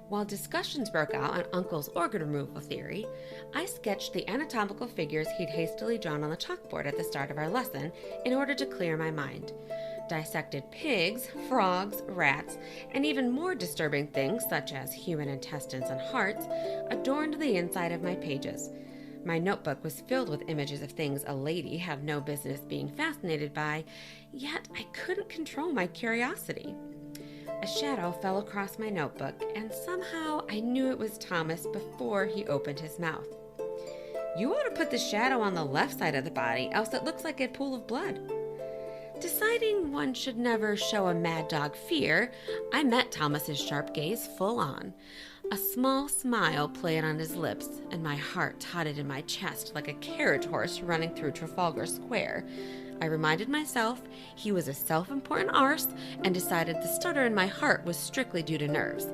While discussions broke out on Uncle's organ removal theory, I sketched the anatomical figures he'd hastily drawn on the chalkboard at the start of our lesson in order to clear my mind. Dissected pigs, frogs, rats, and even more disturbing things such as human intestines and hearts adorned the inside of my pages. My notebook was filled with images of things a lady had no business being fascinated by, yet I couldn't control my curiosity. A shadow fell across my notebook, and somehow I knew it was Thomas before he opened his mouth. "You ought to put the shadow on the left side of the body, else it looks like a pool of blood." Deciding one should never show a mad dog fear, I met Thomas's sharp gaze full on. A small smile played on his lips, and my heart totted in my chest like a carriage horse running through Trafalgar Square. I reminded myself he was a self-important arse and decided the stutter in my heart was strictly due to nerves.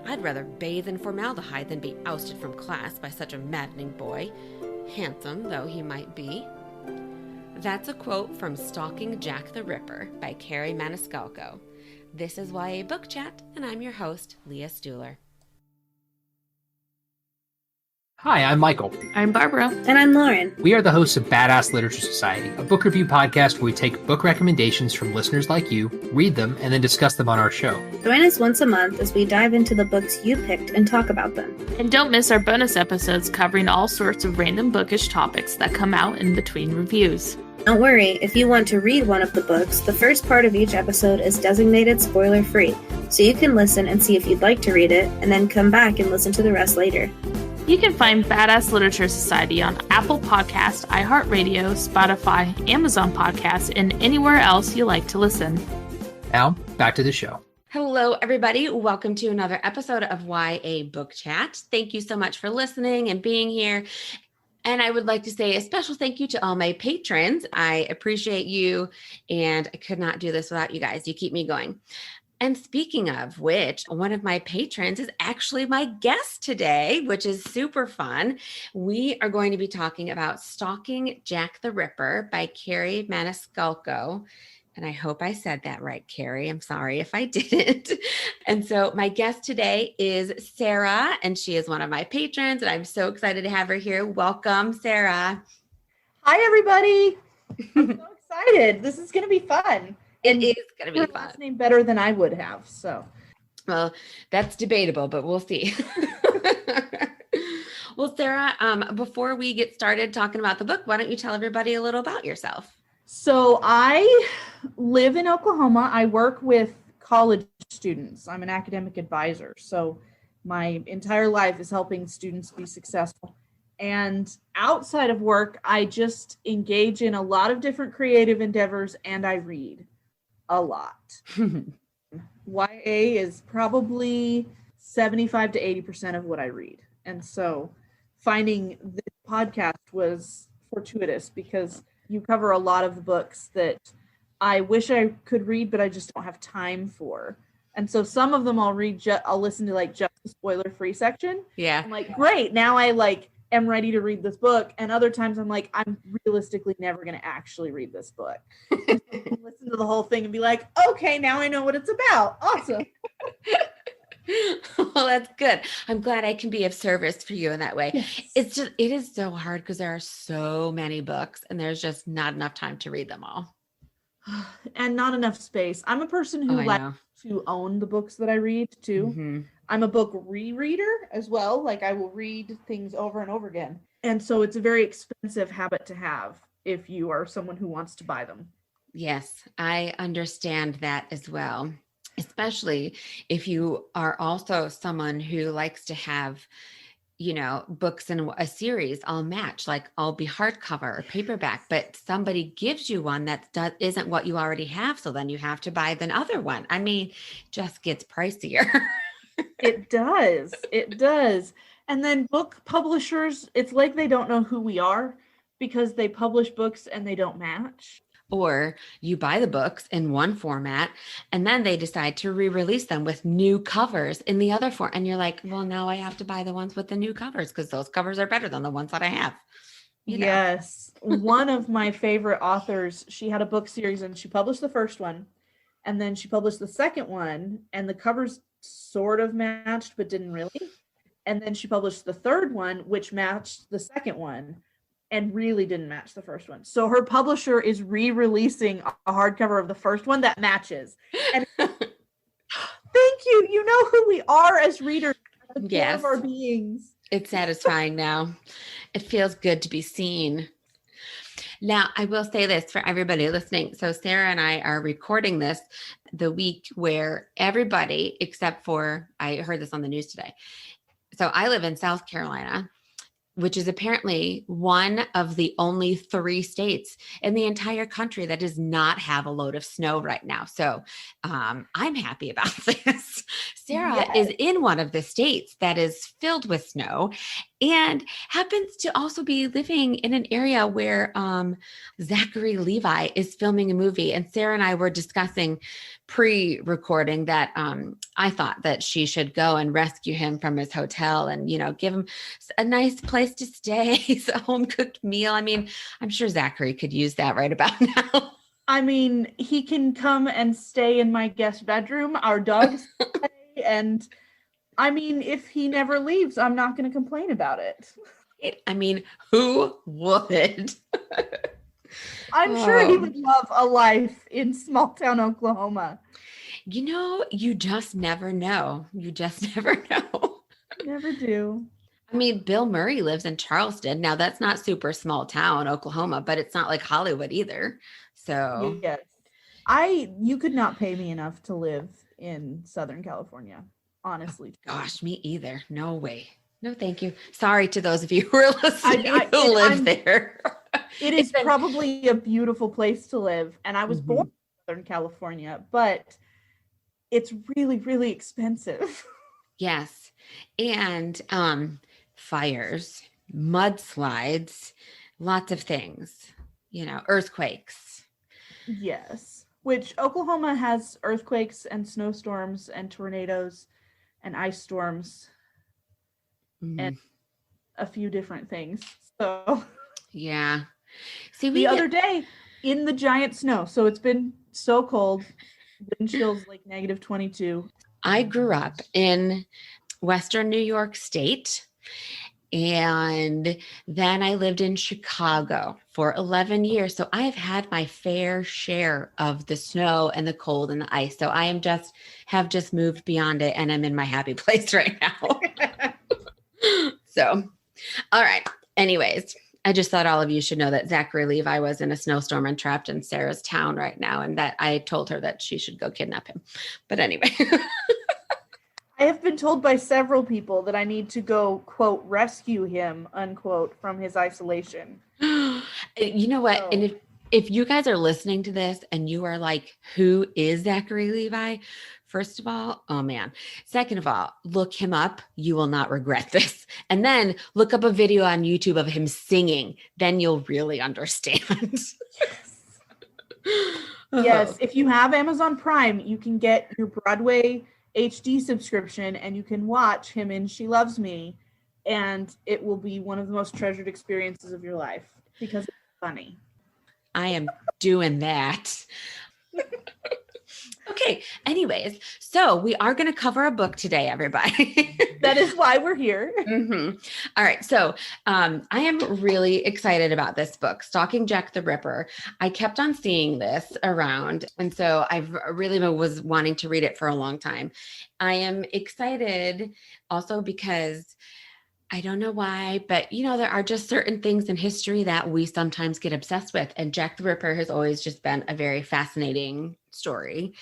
I'd rather bathe in formaldehyde than be ousted from class by such a maddening boy, handsome though he might be. That's a quote from Stalking Jack the Ripper by Kerri Maniscalco. This is YA Book Chat, and I'm your host, Leah Stuhler. Hi, I'm Michael. I'm Barbara. And I'm Lauren. We are the hosts of Badass Literature Society, a book review podcast where we take book recommendations from listeners like you, read them, and then discuss them on our show. Join us once a month as we dive into the books you picked and talk about them. And don't miss our bonus episodes covering all sorts of random bookish topics that come out in between reviews. Don't worry, if you want to read one of the books, the first part of each episode is designated spoiler-free, so you can listen and see if you'd like to read it, and then come back and listen to the rest later. You can find Badass Literature Society on Apple Podcasts, iHeartRadio, Spotify, Amazon Podcasts, and anywhere else you like to listen. Now, back to the show. Hello, everybody. Welcome to another episode of YA Book Chat. Thank you so much for listening and being here. And I would like to say a special thank you to all my patrons. I appreciate you, and I could not do this without you guys. You keep me going. And speaking of which, one of my patrons is actually my guest today, which is super fun. We are going to be talking about Stalking Jack the Ripper by Kerri Maniscalco. And I hope I said that right, Kerri. I'm sorry if I didn't. And so my guest today is Sarah, and she is one of my patrons, and I'm so excited to have her here. Welcome, Sarah. Hi, everybody. I'm so excited. This is going to be fun. It is going to be fun. Last name better than I would have. So, well, that's debatable, but we'll see. Well, Sarah, before we get started talking about the book, why don't you tell everybody a little about yourself? So I live in Oklahoma. I work with college students. I'm an academic advisor. So my entire life is helping students be successful. And outside of work, I just engage in a lot of different creative endeavors, and I read a lot. YA is probably 75 to 80% of what I read. And so finding this podcast was fortuitous because you cover a lot of the books that I wish I could read, but I just don't have time for. And so some of them I'll read, I'll listen to like just the spoiler-free section. Yeah. I'm like, great. Now I am ready to read this book. And other times I'm like, I'm realistically never going to actually read this book. Listen to the whole thing and be like, okay, now I know what it's about. Awesome. Well, that's good. I'm glad I can be of service for you in that way. Yes. It is so hard because there are so many books and there's just not enough time to read them all. And not enough space. I'm a person who likes to own the books that I read too. Mm-hmm. I'm a book rereader as well. Like I will read things over and over again. And so it's a very expensive habit to have if you are someone who wants to buy them. Yes, I understand that as well. Especially if you are also someone who likes to have, books in a series all match, like I'll be hardcover or paperback, but somebody gives you one that isn't what you already have. So then you have to buy the other one. I mean, just gets pricier. It does. It does. And then book publishers, it's like they don't know who we are because they publish books and they don't match. Or you buy the books in one format and then they decide to re-release them with new covers in the other form. And you're like, well, now I have to buy the ones with the new covers because those covers are better than the ones that I have. Yes. One of my favorite authors, she had a book series and she published the first one and then she published the second one and the covers sort of matched, but didn't really. And then she published the third one, which matched the second one and really didn't match the first one. So her publisher is re-releasing a hardcover of the first one that matches. And thank you. You know who we are as readers. Yes. Of our beings. It's satisfying now. It feels good to be seen. Now, I will say this for everybody listening. So Sarah and I are recording this the week where everybody, except for, I heard this on the news today. So I live in South Carolina, which is apparently one of the only 3 states in the entire country that does not have a load of snow right now. So I'm happy about this. Sarah is in one of the states that is filled with snow and happens to also be living in an area where Zachary Levi is filming a movie. And Sarah and I were discussing pre-recording that I thought that she should go and rescue him from his hotel and, you know, give him a nice place to stay, a home-cooked meal. I mean, I'm sure Zachary could use that right about now. I mean, he can come and stay in my guest bedroom. Our dogs stay, and I mean, if he never leaves, I'm not going to complain about it. I mean, who would? I'm sure he would love a life in small town Oklahoma. You know, you just never know. You just never know. Never do. I mean, Bill Murray lives in Charleston. Now, that's not super small town, Oklahoma, but it's not like Hollywood either. So, yes. You could not pay me enough to live in Southern California, honestly. Gosh, me either. No way. No, thank you. Sorry to those of you who are listening who live there. It is probably a beautiful place to live. And I was born in Southern California, but it's really, really expensive. Yes. And fires, mudslides, lots of things, you know, earthquakes. Yes. Which Oklahoma has earthquakes and snowstorms and tornadoes and ice storms and a few different things. So yeah. See, the other day in the giant snow. So it's been so cold. Wind chills like -22. I grew up in Western New York State, and then I lived in Chicago for 11 years. So I have had my fair share of the snow and the cold and the ice. So I have just moved beyond it, and I'm in my happy place right now. So, all right. Anyways, I just thought all of you should know that Zachary Levi was in a snowstorm and trapped in Sarah's town right now, and that I told her that she should go kidnap him. But anyway. I have been told by several people that I need to go, quote, rescue him, unquote, from his isolation. You know what? So, and if you guys are listening to this and you are like, who is Zachary Levi? First of all, oh man. Second of all, look him up. You will not regret this. And then look up a video on YouTube of him singing. Then you'll really understand. Yes. Yes. If you have Amazon Prime, you can get your Broadway HD subscription and you can watch him in She Loves Me. And it will be one of the most treasured experiences of your life because it's funny. I am doing that. Okay. Anyways, so we are going to cover a book today, everybody. That is why we're here. Mm-hmm. All right. So I am really excited about this book, Stalking Jack the Ripper. I kept on seeing this around, and so I really was wanting to read it for a long time. I am excited also because I don't know why, but you know, there are just certain things in history that we sometimes get obsessed with. And Jack the Ripper has always just been a very fascinating story.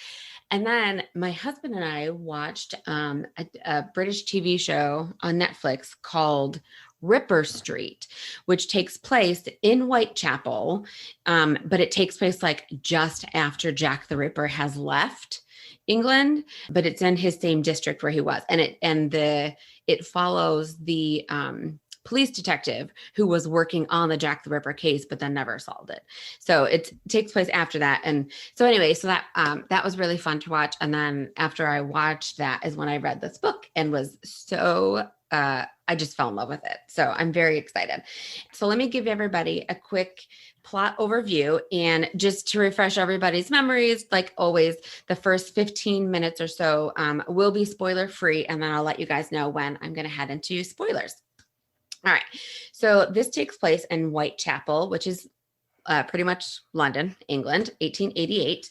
And then my husband and I watched a British TV show on Netflix called Ripper Street, which takes place in Whitechapel. But it takes place like just after Jack the Ripper has left England, but it's in his same district where he was. And it follows the police detective who was working on the Jack the Ripper case, but then never solved it. So it takes place after that. And so anyway, so that was really fun to watch. And then after I watched that is when I read this book and was so, I just fell in love with it. So I'm very excited. So let me give everybody a quick plot overview. And just to refresh everybody's memories, like always, the first 15 minutes or so will be spoiler free. And then I'll let you guys know when I'm going to head into spoilers. All right. So this takes place in Whitechapel, which is pretty much London, England, 1888.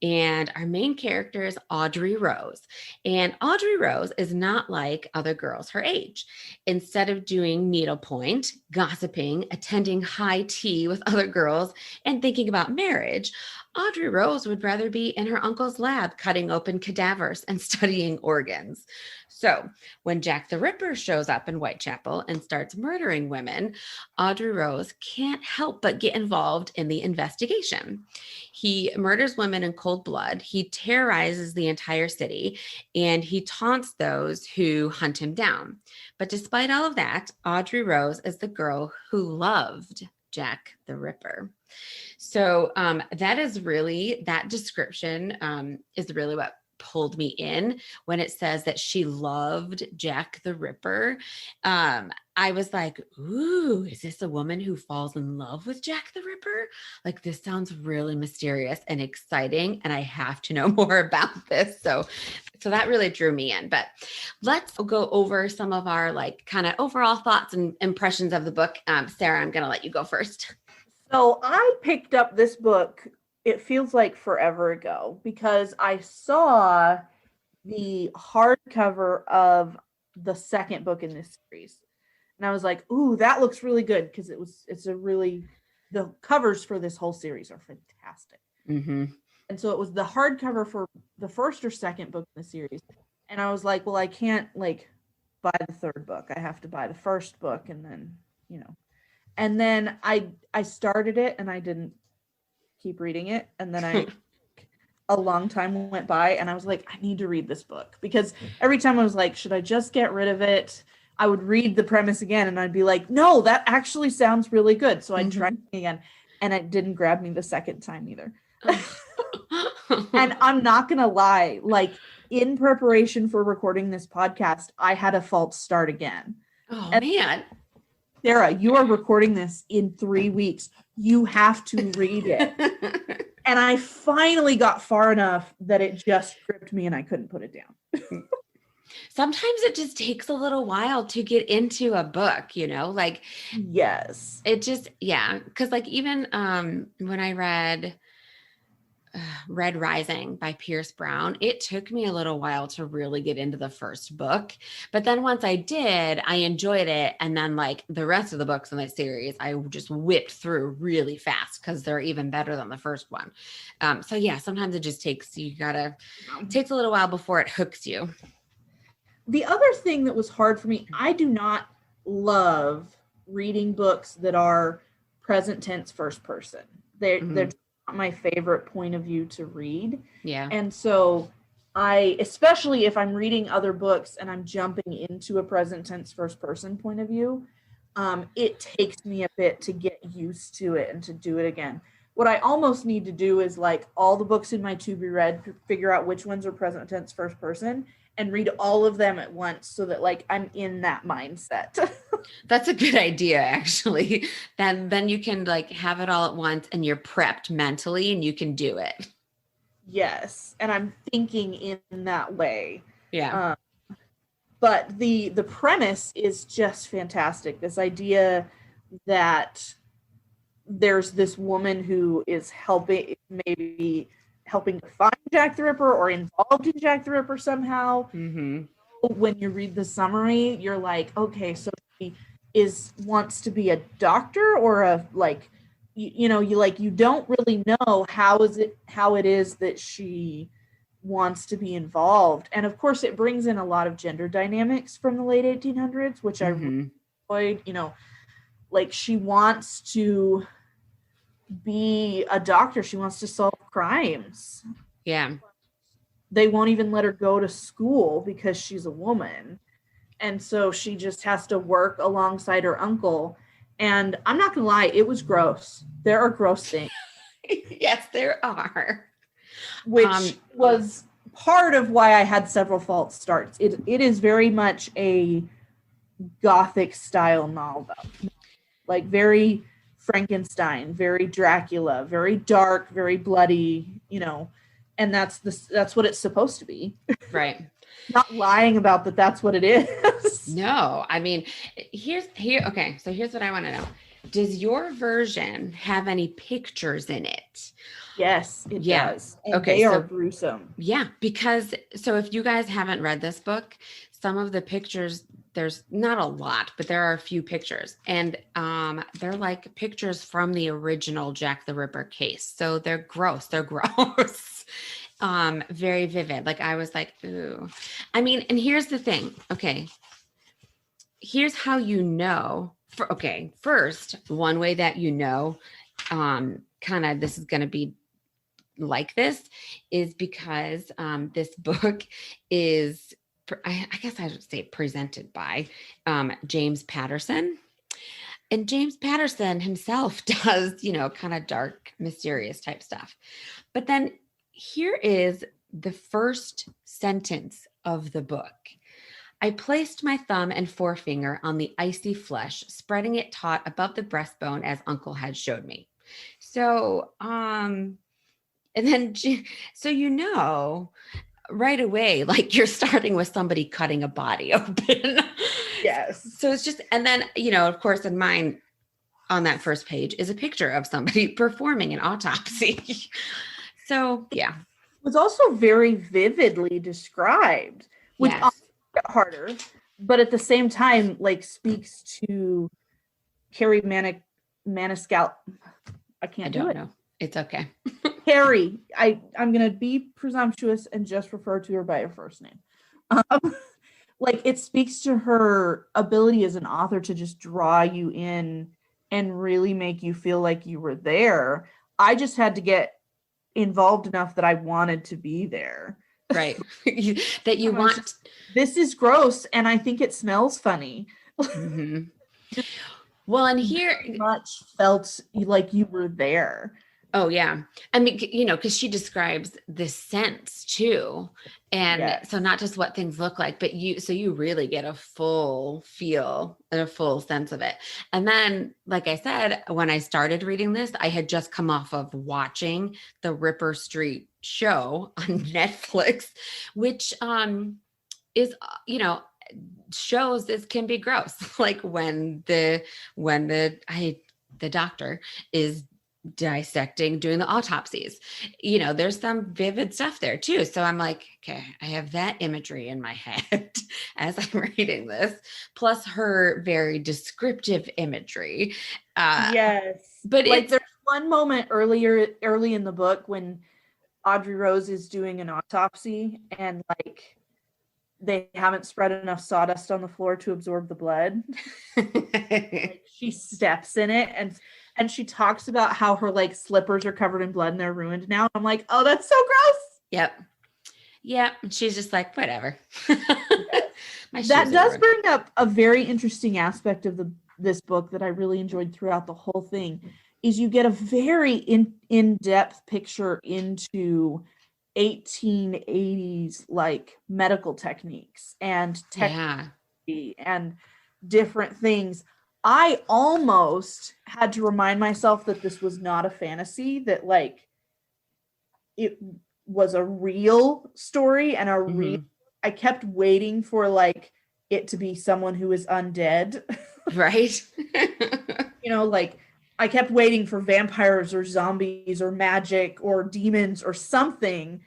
And our main character is Audrey Rose. And Audrey Rose is not like other girls her age. Instead of doing needlepoint, gossiping, attending high tea with other girls, and thinking about marriage, Audrey Rose would rather be in her uncle's lab cutting open cadavers and studying organs. So when Jack the Ripper shows up in Whitechapel and starts murdering women, Audrey Rose can't help but get involved in the investigation. He murders women in cold blood. He terrorizes the entire city, and he taunts those who hunt him down. But despite all of that, Audrey Rose is the girl who loved Jack the Ripper. So that description is really what pulled me in when it says that she loved Jack the Ripper. I was like, ooh, is this a woman who falls in love with Jack the Ripper? Like, this sounds really mysterious and exciting, and I have to know more about this. So that really drew me in. But let's go over some of our like kind of overall thoughts and impressions of the book. Sarah, I'm going to let you go first. So I picked up this book, it feels like forever ago, because I saw the hardcover of the second book in this series. And I was like, ooh, that looks really good, because the covers for this whole series are fantastic. Mm-hmm. And so it was the hardcover for the first or second book in the series. And I was like, well, I can't like buy the third book. I have to buy the first book, and then, and then I started it and I didn't keep reading it. And then a long time went by and I was like, I need to read this book, because every time I was like, should I just get rid of it? I would read the premise again and I'd be like, no, that actually sounds really good. So I tried it again, and it didn't grab me the second time either. And I'm not going to lie, like in preparation for recording this podcast, I had a false start again. Oh, man. Sarah, you are recording this in 3 weeks. You have to read it. And I finally got far enough that it just gripped me and I couldn't put it down. Sometimes it just takes a little while to get into a book, like, yes, it just, yeah. Cause like even when I read Red Rising by Pierce Brown, it took me a little while to really get into the first book. But then once I did, I enjoyed it. And then like the rest of the books in that series, I just whipped through really fast because they're even better than the first one. So yeah, sometimes it just takes a little while before it hooks you. The other thing that was hard for me, I do not love reading books that are present tense first person. They're not my favorite point of view to read. Yeah. And so especially if I'm reading other books and I'm jumping into a present tense first person point of view, it takes me a bit to get used to it and to do it again. What I almost need to do is like all the books in my to be read, figure out which ones are present tense first person, and read all of them at once so that like I'm in that mindset. That's a good idea, actually. Then you can like have it all at once and you're prepped mentally and you can do it. Yes. And I'm thinking in that way. Yeah. But the premise is just fantastic. This idea that there's this woman who is helping to find Jack the Ripper or involved in Jack the Ripper somehow. Mm-hmm. When you read the summary, you're like, okay, so she wants to be a doctor or a like, you don't really know how it is that she wants to be involved. And of course it brings in a lot of gender dynamics from the late 1800s, which I really enjoyed. Like she wants to be a doctor. She wants to solve crimes. Yeah. They won't even let her go to school because she's a woman. And so she just has to work alongside her uncle. And I'm not gonna lie, it was gross. There are gross things. Yes, there are. Which was part of why I had several false starts. It is very much a Gothic style novel, like very Frankenstein, very Dracula, very dark, very bloody, and that's what it's supposed to be. Right. Not lying about that. That's what it is. No, I mean, okay. So here's what I want to know. Does your version have any pictures in it? Yes, it does. And they are gruesome. Yeah, because so if you guys haven't read this book, some of the pictures, there's not a lot, but there are a few pictures, and they're like pictures from the original Jack the Ripper case. So they're gross. They're gross. Very vivid. Like I was like, ooh. I mean, and here's the thing. Okay. Here's how you know. First, one way that kind of this is going to be like this is because this book is, I guess I should say, presented by James Patterson. And James Patterson himself does, kind of dark, mysterious type stuff. But then here is the first sentence of the book. I placed my thumb and forefinger on the icy flesh, spreading it taut above the breastbone as Uncle had showed me. So, and then, so right away, like you're starting with somebody cutting a body open. Yes. So it's just, and then, of course, in mine, on that first page is a picture of somebody performing an autopsy. So, yeah. It was also very vividly described, which Yes. harder, but at the same time, like speaks to Kerri Maniscalco. I don't know. It's okay. Kerri. I'm gonna be presumptuous and just refer to her by her first name. Like it speaks to her ability as an author to just draw you in and really make you feel like you were there. I just had to get involved enough that I wanted to be there. Right. That you want. This is gross, and I think it smells funny. Mm-hmm. Well, and here much felt like you were there. Oh yeah. I mean, because she describes the scents too. And so not just what things look like, but you really get a full feel and a full sense of it. And then, like I said, when I started reading this, I had just come off of watching the Ripper Street show on Netflix, which is, shows this can be gross. Like when the doctor is dissecting, doing the autopsies, there's some vivid stuff there too. So I'm like, okay, I have that imagery in my head as I'm reading this, plus her very descriptive imagery. Yes. But like there's one moment early in the book when Audrey Rose is doing an autopsy and like they haven't spread enough sawdust on the floor to absorb the blood. Like, she steps in it and she talks about how her like slippers are covered in blood and they're ruined now. I'm like, oh, that's so gross. Yep. Yeah. She's just like, whatever. That does bring up a very interesting aspect of this book that I really enjoyed throughout the whole thing is you get a very in-depth picture into 1880s like medical techniques and technology and different things. I almost had to remind myself that this was not a fantasy, that like it was a real story and I kept waiting for like it to be someone who is undead. Right. Like I kept waiting for vampires or zombies or magic or demons or something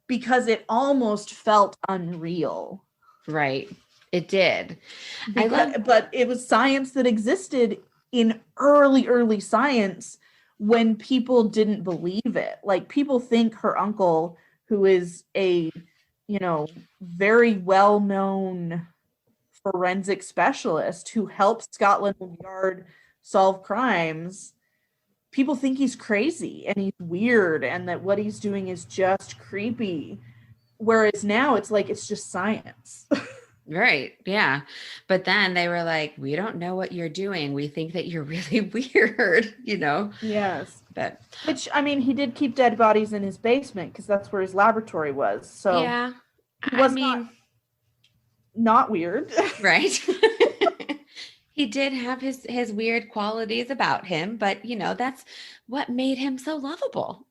because it almost felt unreal. Right. It did. But it was science that existed in early science when people didn't believe it. Like people think her uncle, who is a, very well-known forensic specialist who helps Scotland Yard solve crimes, people think he's crazy and he's weird and that what he's doing is just creepy. Whereas now it's like, it's just science. Right. Yeah. But then they were like, we don't know what you're doing. We think that you're really weird, Yes. But Which, I mean, he did keep dead bodies in his basement because that's where his laboratory was. So yeah, he I was mean, not weird. right. He did have his weird qualities about him, but that's what made him so lovable.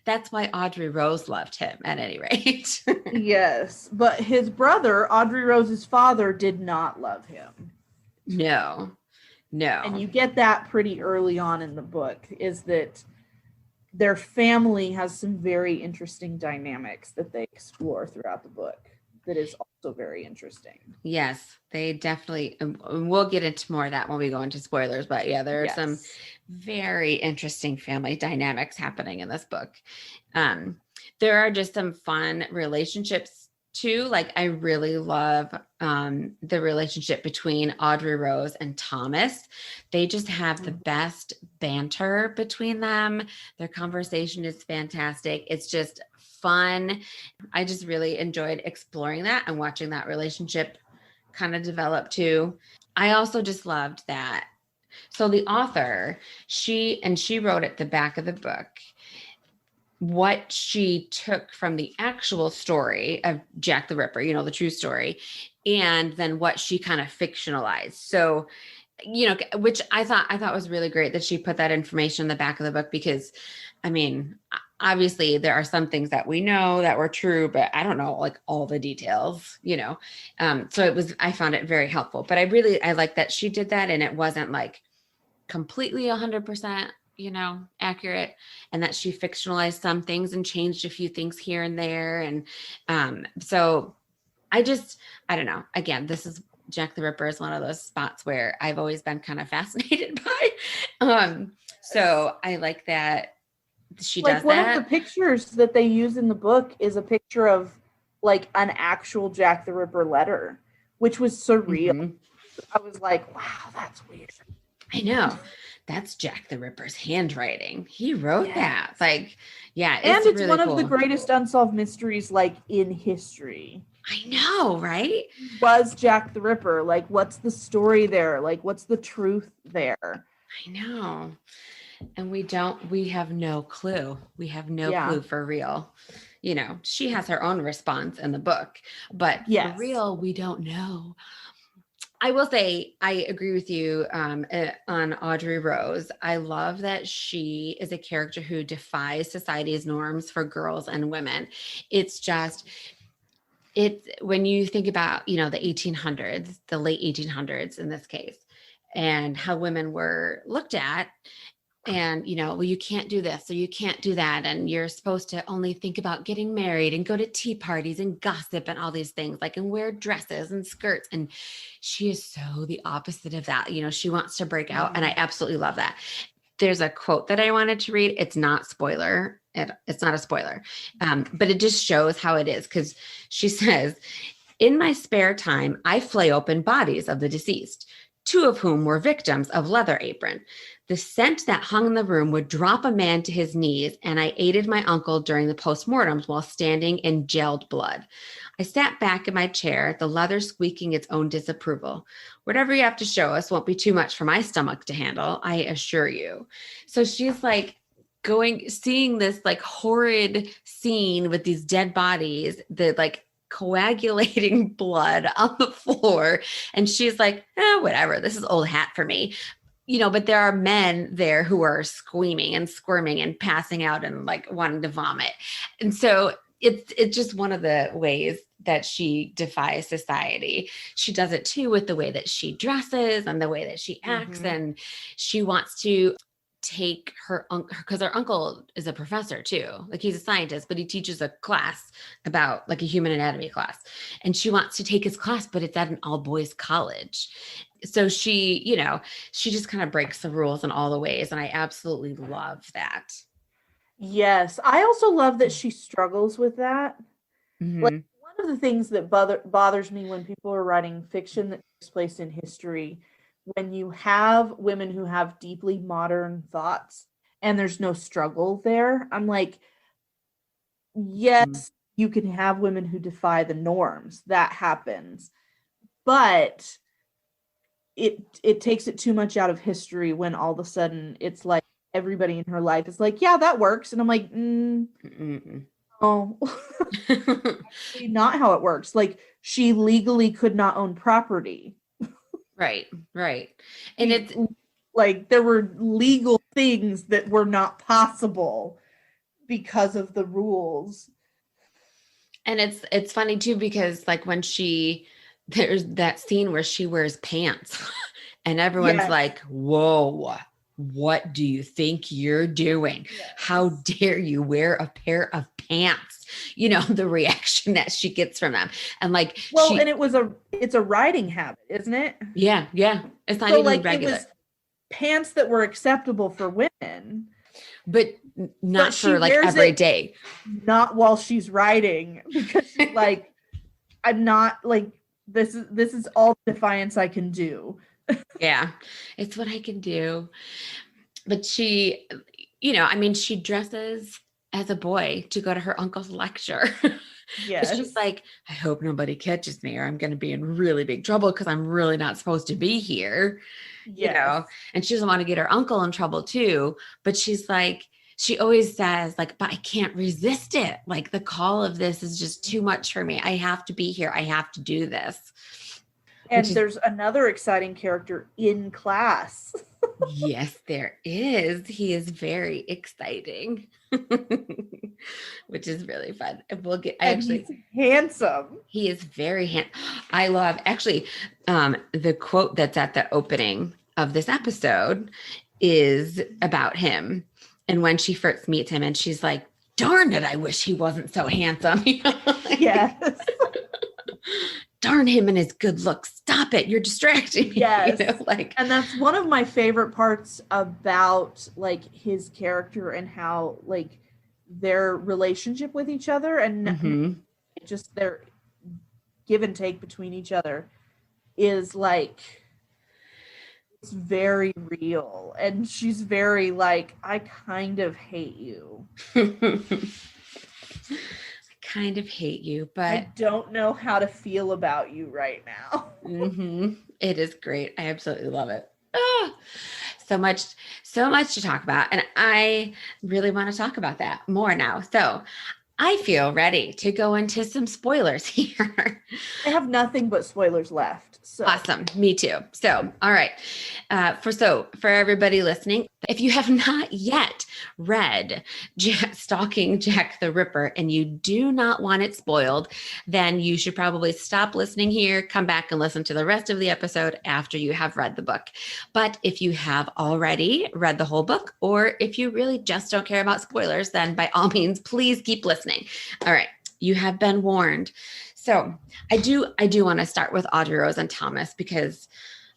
That's why Audrey Rose loved him at any rate. Yes. But his brother, Audrey Rose's father, did not love him. No. And you get that pretty early on in the book, is that their family has some very interesting dynamics that they explore throughout the book that is also very interesting. Yes, they definitely, and we'll get into more of that when we go into spoilers, but yeah, there are some very interesting family dynamics happening in this book. There are just some fun relationships too. Like I really love the relationship between Audrey Rose and Thomas. They just have the best banter between them. Their conversation is fantastic. It's just fun. I just really enjoyed exploring that and watching that relationship kind of develop too. I also just loved that. So the author, she wrote at the back of the book what she took from the actual story of Jack the Ripper, the true story, and then what she kind of fictionalized. So, which I thought was really great that she put that information in the back of the book, because I mean, obviously there are some things that we know that were true, but I don't know like all the details, so I found it very helpful, but I like that she did that. And it wasn't like completely 100%, accurate, and that she fictionalized some things and changed a few things here and there. And so I don't know. Again, this is Jack the Ripper is one of those spots where I've always been kind of fascinated by. So I like that she does one that. of the pictures that they use in the book is a picture of like an actual Jack the Ripper letter, which was surreal. Mm-hmm. I was like, wow, that's weird. I know. That's Jack the Ripper's handwriting. He wrote that. Like, yeah. And it's really one cool. of the greatest unsolved mysteries like in history. I know, right? Was Jack the Ripper. Like, what's the story there? Like, what's the truth there? I know. And we have no clue. We have no clue for real. She has her own response in the book, but for real, we don't know. I will say, I agree with you on Audrey Rose. I love that she is a character who defies society's norms for girls and women. It's when you think about, the 1800s, the late 1800s in this case, and how women were looked at. And, well, you can't do this, or you can't do that. And you're supposed to only think about getting married and go to tea parties and gossip and all these things, like, and wear dresses and skirts. And she is so the opposite of that. She wants to break out. And I absolutely love that. There's a quote that I wanted to read. It's not spoiler. It's not a spoiler, but it just shows how it is. Because she says, "In my spare time, I flay open bodies of the deceased, 2 of whom were victims of Leather Apron. The scent that hung in the room would drop a man to his knees, and I aided my uncle during the postmortems while standing in gelled blood. I sat back in my chair, the leather squeaking its own disapproval. Whatever you have to show us won't be too much for my stomach to handle, I assure you." So she's like seeing this like horrid scene with these dead bodies, the like coagulating blood on the floor. And she's like, whatever, this is old hat for me. But there are men there who are screaming and squirming and passing out and like wanting to vomit. And so it's just one of the ways that she defies society. She does it too with the way that she dresses and the way that she acts. And she wants to take her uncle, because her uncle is a professor too. Like he's a scientist, but he teaches a class about like a human anatomy class. And she wants to take his class, but it's at an all boys college. So she just kind of breaks the rules in all the ways. And I absolutely love that. Yes. I also love that she struggles with that. Mm-hmm. Like one of the things that bothers me when people are writing fiction that takes place in history, when you have women who have deeply modern thoughts and there's no struggle there, I'm like, yes, you can have women who defy the norms. That happens. But it takes it too much out of history when all of a sudden it's like everybody in her life is like, yeah, that works. And I'm like, oh, actually not how it works. Like, she legally could not own property. Right. And it's like, there were legal things that were not possible because of the rules. And it's funny too, because like when there's that scene where she wears pants and everyone's like, whoa, what do you think you're doing? Yes. How dare you wear a pair of pants? You know, the reaction that she gets from them. And like, and it's a riding habit, isn't it? Yeah. It's not even like regular. It was pants that were acceptable for women. But not for like every day. Not while she's riding, because she's like, I'm not like, this is all defiance I can do. Yeah, it's what I can do. But she, you know, I mean, she dresses as a boy to go to her uncle's lecture. Yes. She's like, I hope nobody catches me or I'm going to be in really big trouble because I'm really not supposed to be here. Yes. You know, and she doesn't want to get her uncle in trouble too. But she's like, she always says like, but I can't resist it. Like, the call of this is just too much for me. I have to be here. I have to do this. And there's another exciting character in class. Yes, there is. He is very exciting, which is really fun. He's handsome. He is very handsome. I love the quote that's at the opening of this episode is about him. And when she first meets him and she's like, darn it, I wish he wasn't so handsome. You know? Yes. Darn him and his good looks. Stop it. You're distracting me. Yes. You know, like, and that's one of my favorite parts about like his character and how like their relationship with each other and just their give and take between each other is like, it's very real. And she's very like, I kind of hate you. Kind of hate you, but I don't know how to feel about you right now. It is great. I absolutely love it. So much to talk about. And I really want to talk about that more now. So I feel ready to go into some spoilers here. I have nothing but spoilers left. So. Awesome. Me too. So, all right. For everybody listening, if you have not yet read Stalking Jack the Ripper and you do not want it spoiled, then you should probably stop listening here, come back and listen to the rest of the episode after you have read the book. But if you have already read the whole book, or if you really just don't care about spoilers, then by all means, please keep listening. All right. You have been warned. So I do want to start with Audrey Rose and Thomas because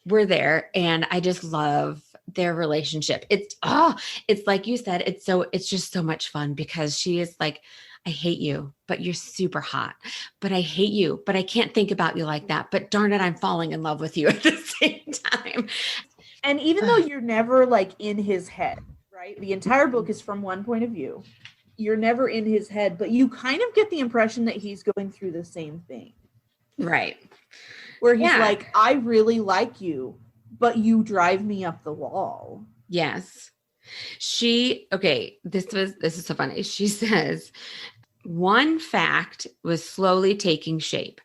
we're there and I just love their relationship. It's like you said, it's just so much fun because she is like, I hate you, but you're super hot, but I hate you, but I can't think about you like that. But darn it, I'm falling in love with you at the same time. And even though you're never like in his head, right? The entire book is from one point of view. You're never in his head, but you kind of get the impression that he's going through the same thing. Right. Where he's like, I really like you, but you drive me up the wall. Yes. This is so funny. She says, one fact was slowly taking shape.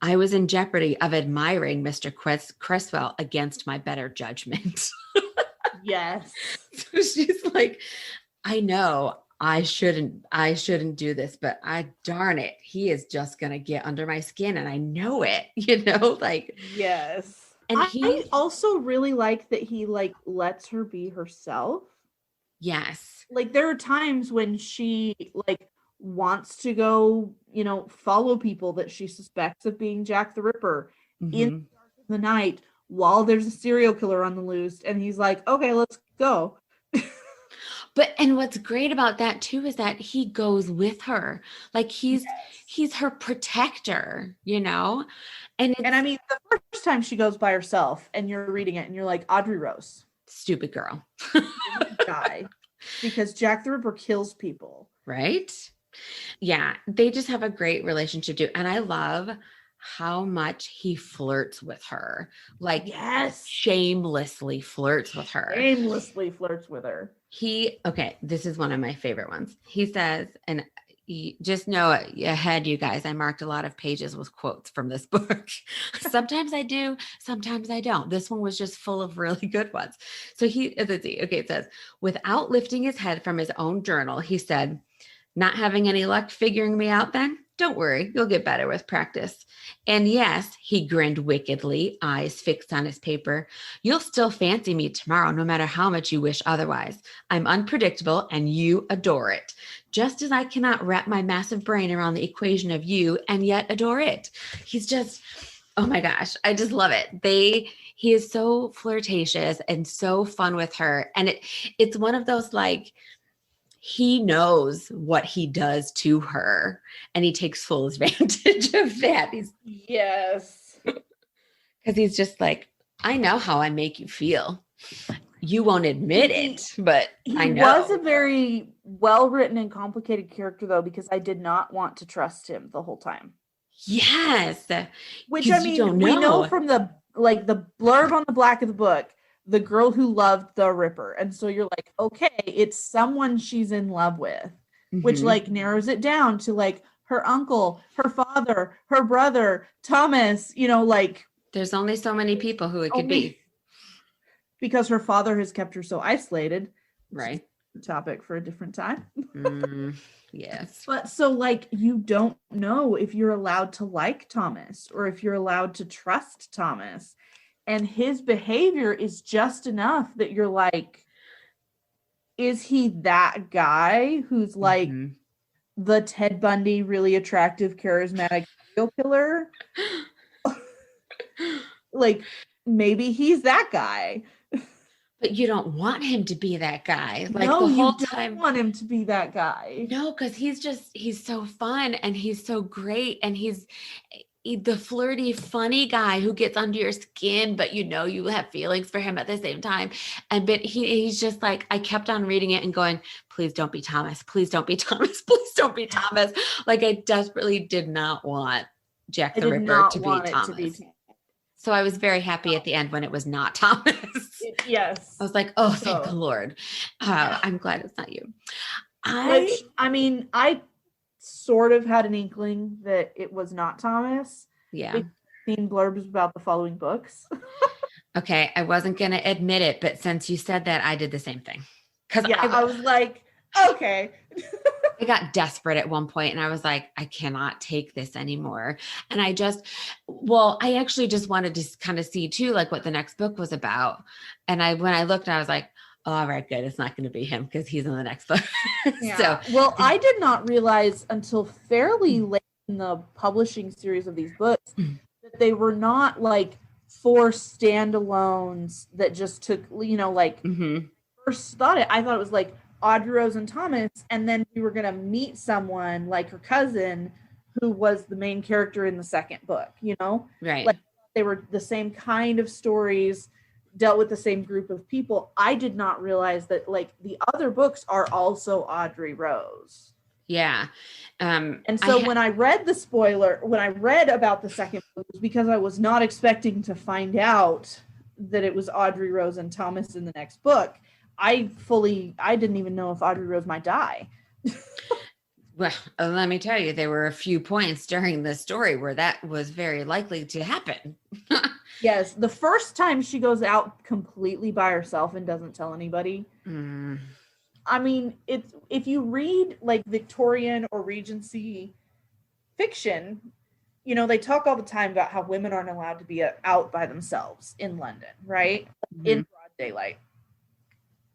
I was in jeopardy of admiring Mr. Cresswell against my better judgment. Yes. So she's like, I know I shouldn't do this, but darn it, he is just going to get under my skin and I know it, you know, like, yes. And I also really like that he like lets her be herself. Yes. Like there are times when she like wants to go, you know, follow people that she suspects of being Jack the Ripper in the dark of the night while there's a serial killer on the loose. And he's like, okay, let's go. And what's great about that too is that he goes with her. Like he's her protector, you know? And I mean, the first time she goes by herself and you're reading it and you're like, Audrey Rose. Stupid girl. Die. Because Jack the Ripper kills people. Right? Yeah, they just have a great relationship too. And I love how much he flirts with her. Like, Yes. shamelessly flirts with her. Shamelessly flirts with her. Okay, this is one of my favorite ones. He says, and you just know ahead, you guys, I marked a lot of pages with quotes from this book. Sometimes I do, sometimes I don't. This one was just full of really good ones. So it says, without lifting his head from his own journal, he said, not having any luck figuring me out then? Don't worry, you'll get better with practice. And yes, he grinned wickedly, eyes fixed on his paper. You'll still fancy me tomorrow, no matter how much you wish otherwise. I'm unpredictable and you adore it. Just as I cannot wrap my massive brain around the equation of you and yet adore it. He's just, oh my gosh, I just love it. He is so flirtatious and so fun with her. And it's one of those like, he knows what he does to her and he takes full advantage of that. Yes. Because he's just like, I know how I make you feel. You won't admit it, but I know. He was a very well-written and complicated character, though, because I did not want to trust him the whole time. Yes. Which, I mean, we know from the blurb on the back of the book, the girl who loved the Ripper. And so you're like, okay, it's someone she's in love with, which like narrows it down to like her uncle, her father, her brother, Thomas, like. There's only so many people who it could be. Because her father has kept her so isolated. Right. Topic for a different time. Yes. But so like, you don't know if you're allowed to like Thomas or if you're allowed to trust Thomas. And his behavior is just enough that you're like, is he that guy who's like the Ted Bundy, really attractive, charismatic serial killer? Like, maybe he's that guy. But you don't want him to be that guy. Like no, the whole you time. Don't want him to be that guy. No, because he's so fun and he's so great and he's the flirty, funny guy who gets under your skin, but you have feelings for him at the same time. But he's just like, I kept on reading it and going, please don't be Thomas. Please don't be Thomas. Please don't be Thomas. Like I desperately did not want Jack the Ripper to be Thomas. So I was very happy at the end when it was not Thomas. Yes. I was like, oh, thank the Lord. I'm glad it's not you. I sort of had an inkling that it was not Thomas. Yeah. We've seen blurbs about the following books. Okay. I wasn't going to admit it, but since you said that, I did the same thing. I was like, okay. I got desperate at one point and I was like, I cannot take this anymore. And I actually just wanted to kind of see too, like what the next book was about. And when I looked, I was like, oh, all right, good. It's not going to be him because he's in the next book. Yeah. So, I did not realize until fairly late in the publishing series of these books that they were not like 4 standalones that just took, first I thought it was like Audrey Rose and Thomas, and then we were going to meet someone like her cousin who was the main character in the second book, Right. Like they were the same kind of stories, dealt with the same group of people. I did not realize that like the other books are also Audrey Rose. Yeah. And so when I read about the second book, it was because I was not expecting to find out that it was Audrey Rose and Thomas in the next book. I didn't even know if Audrey Rose might die. Well, let me tell you, there were a few points during the story where that was very likely to happen. Yes. The first time she goes out completely by herself and doesn't tell anybody. I mean, if you read like Victorian or Regency fiction, they talk all the time about how women aren't allowed to be out by themselves in London, right? In broad daylight.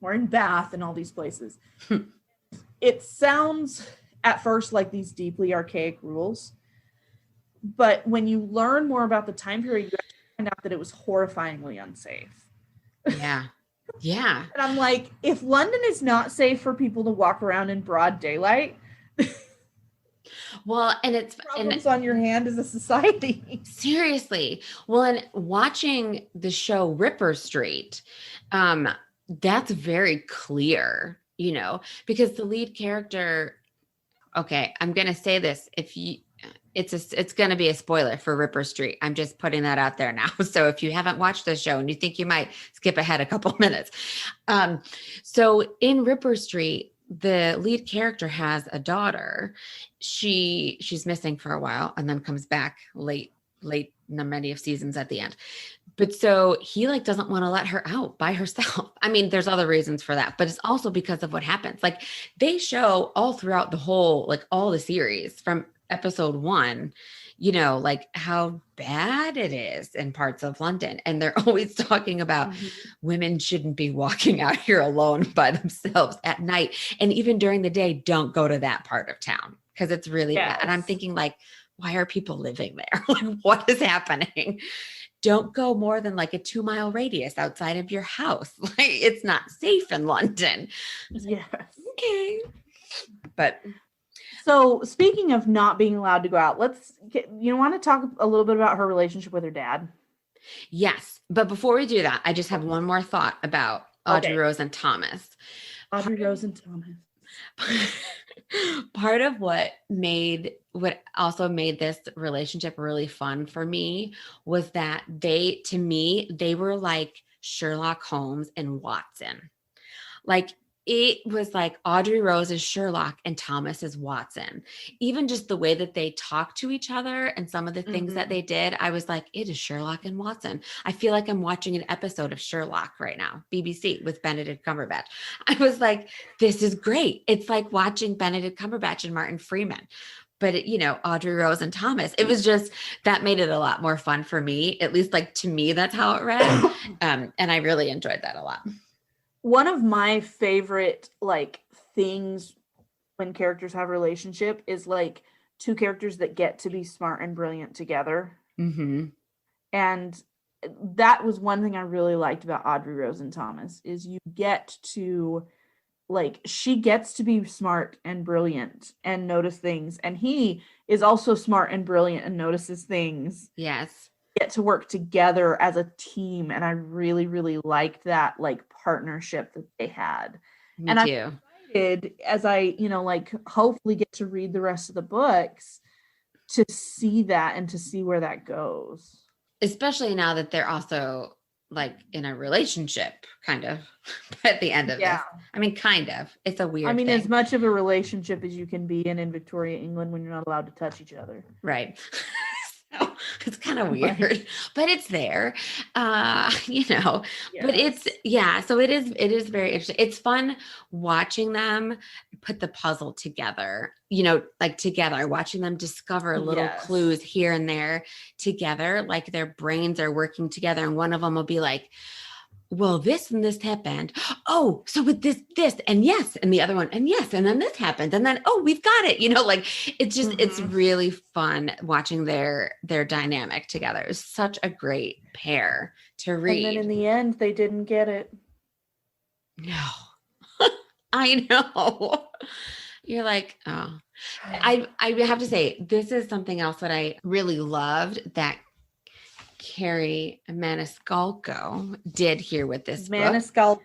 Or in Bath and all these places. It sounds at first like these deeply archaic rules, but when you learn more about the time period, you actually find out that it was horrifyingly unsafe. Yeah. Yeah. And I'm like, if London is not safe for people to walk around in broad daylight, well, and it's problems on your hand as a society. Seriously. Well, and watching the show Ripper Street, that's very clear, because the lead character, okay, I'm going to say this. It's going to be a spoiler for Ripper Street. I'm just putting that out there now. So if you haven't watched the show and you think you might skip ahead a couple minutes. So in Ripper Street, the lead character has a daughter. She's missing for a while and then comes back late many of seasons at the end. But so he like doesn't want to let her out by herself. I mean, there's other reasons for that, but it's also because of what happens. Like they show all throughout the whole, like all the series from episode 1, you know, like how bad it is in parts of London. And they're always talking about women shouldn't be walking out here alone by themselves at night. And even during the day, don't go to that part of town because it's really bad. And I'm thinking like, why are people living there? Like, what is happening? Don't go more than like a 2-mile radius outside of your house. Like it's not safe in London. Yes. Okay. But so speaking of not being allowed to go out, you want to talk a little bit about her relationship with her dad? Yes. But before we do that, I just have one more thought about Audrey Rose and Thomas. Audrey Rose and Thomas. Part of what also made this relationship really fun for me was that they were like Sherlock Holmes and Watson. Like it was like Audrey Rose is Sherlock and Thomas is Watson. Even just the way that they talked to each other and some of the things that they did, I was like, it is Sherlock and Watson. I feel like I'm watching an episode of Sherlock right now, BBC with Benedict Cumberbatch. I was like, this is great. It's like watching Benedict Cumberbatch and Martin Freeman. But, you know, Audrey Rose and Thomas, it was just, that made it a lot more fun for me. At least like to me, that's how it read. And I really enjoyed that a lot. One of my favorite like things when characters have a relationship is like two characters that get to be smart and brilliant together. Mm-hmm. And that was one thing I really liked about Audrey Rose and Thomas is you get to like, she gets to be smart and brilliant and notice things. And he is also smart and brilliant and notices things. Yes. Get to work together as a team. And I really, really liked that like partnership that they had. Me too. I'm excited as I, you know, like hopefully get to read the rest of the books to see that and to see where that goes. Especially now that they're also like in a relationship kind of at the end of this. I mean, kind of. It's a weird thing. As much of a relationship as you can be in Victoria, England when you're not allowed to touch each other. Right. So it's kind of weird, but it's there, you know, but it's, so it is very interesting. It's fun watching them put the puzzle together, you know, like together, watching them discover little clues here and there together, like their brains are working together. And one of them will be like, well, this and this happened. Oh, so with this, and yes, and the other one, and yes, and then this happened. And then, oh, we've got it. You know, like it's just, it's really fun watching their dynamic together. It's such a great pair to read. And then in the end, they didn't get it. No, I know. You're like, oh, I have to say, this is something else that I really loved that Kerri Maniscalco did here with this book.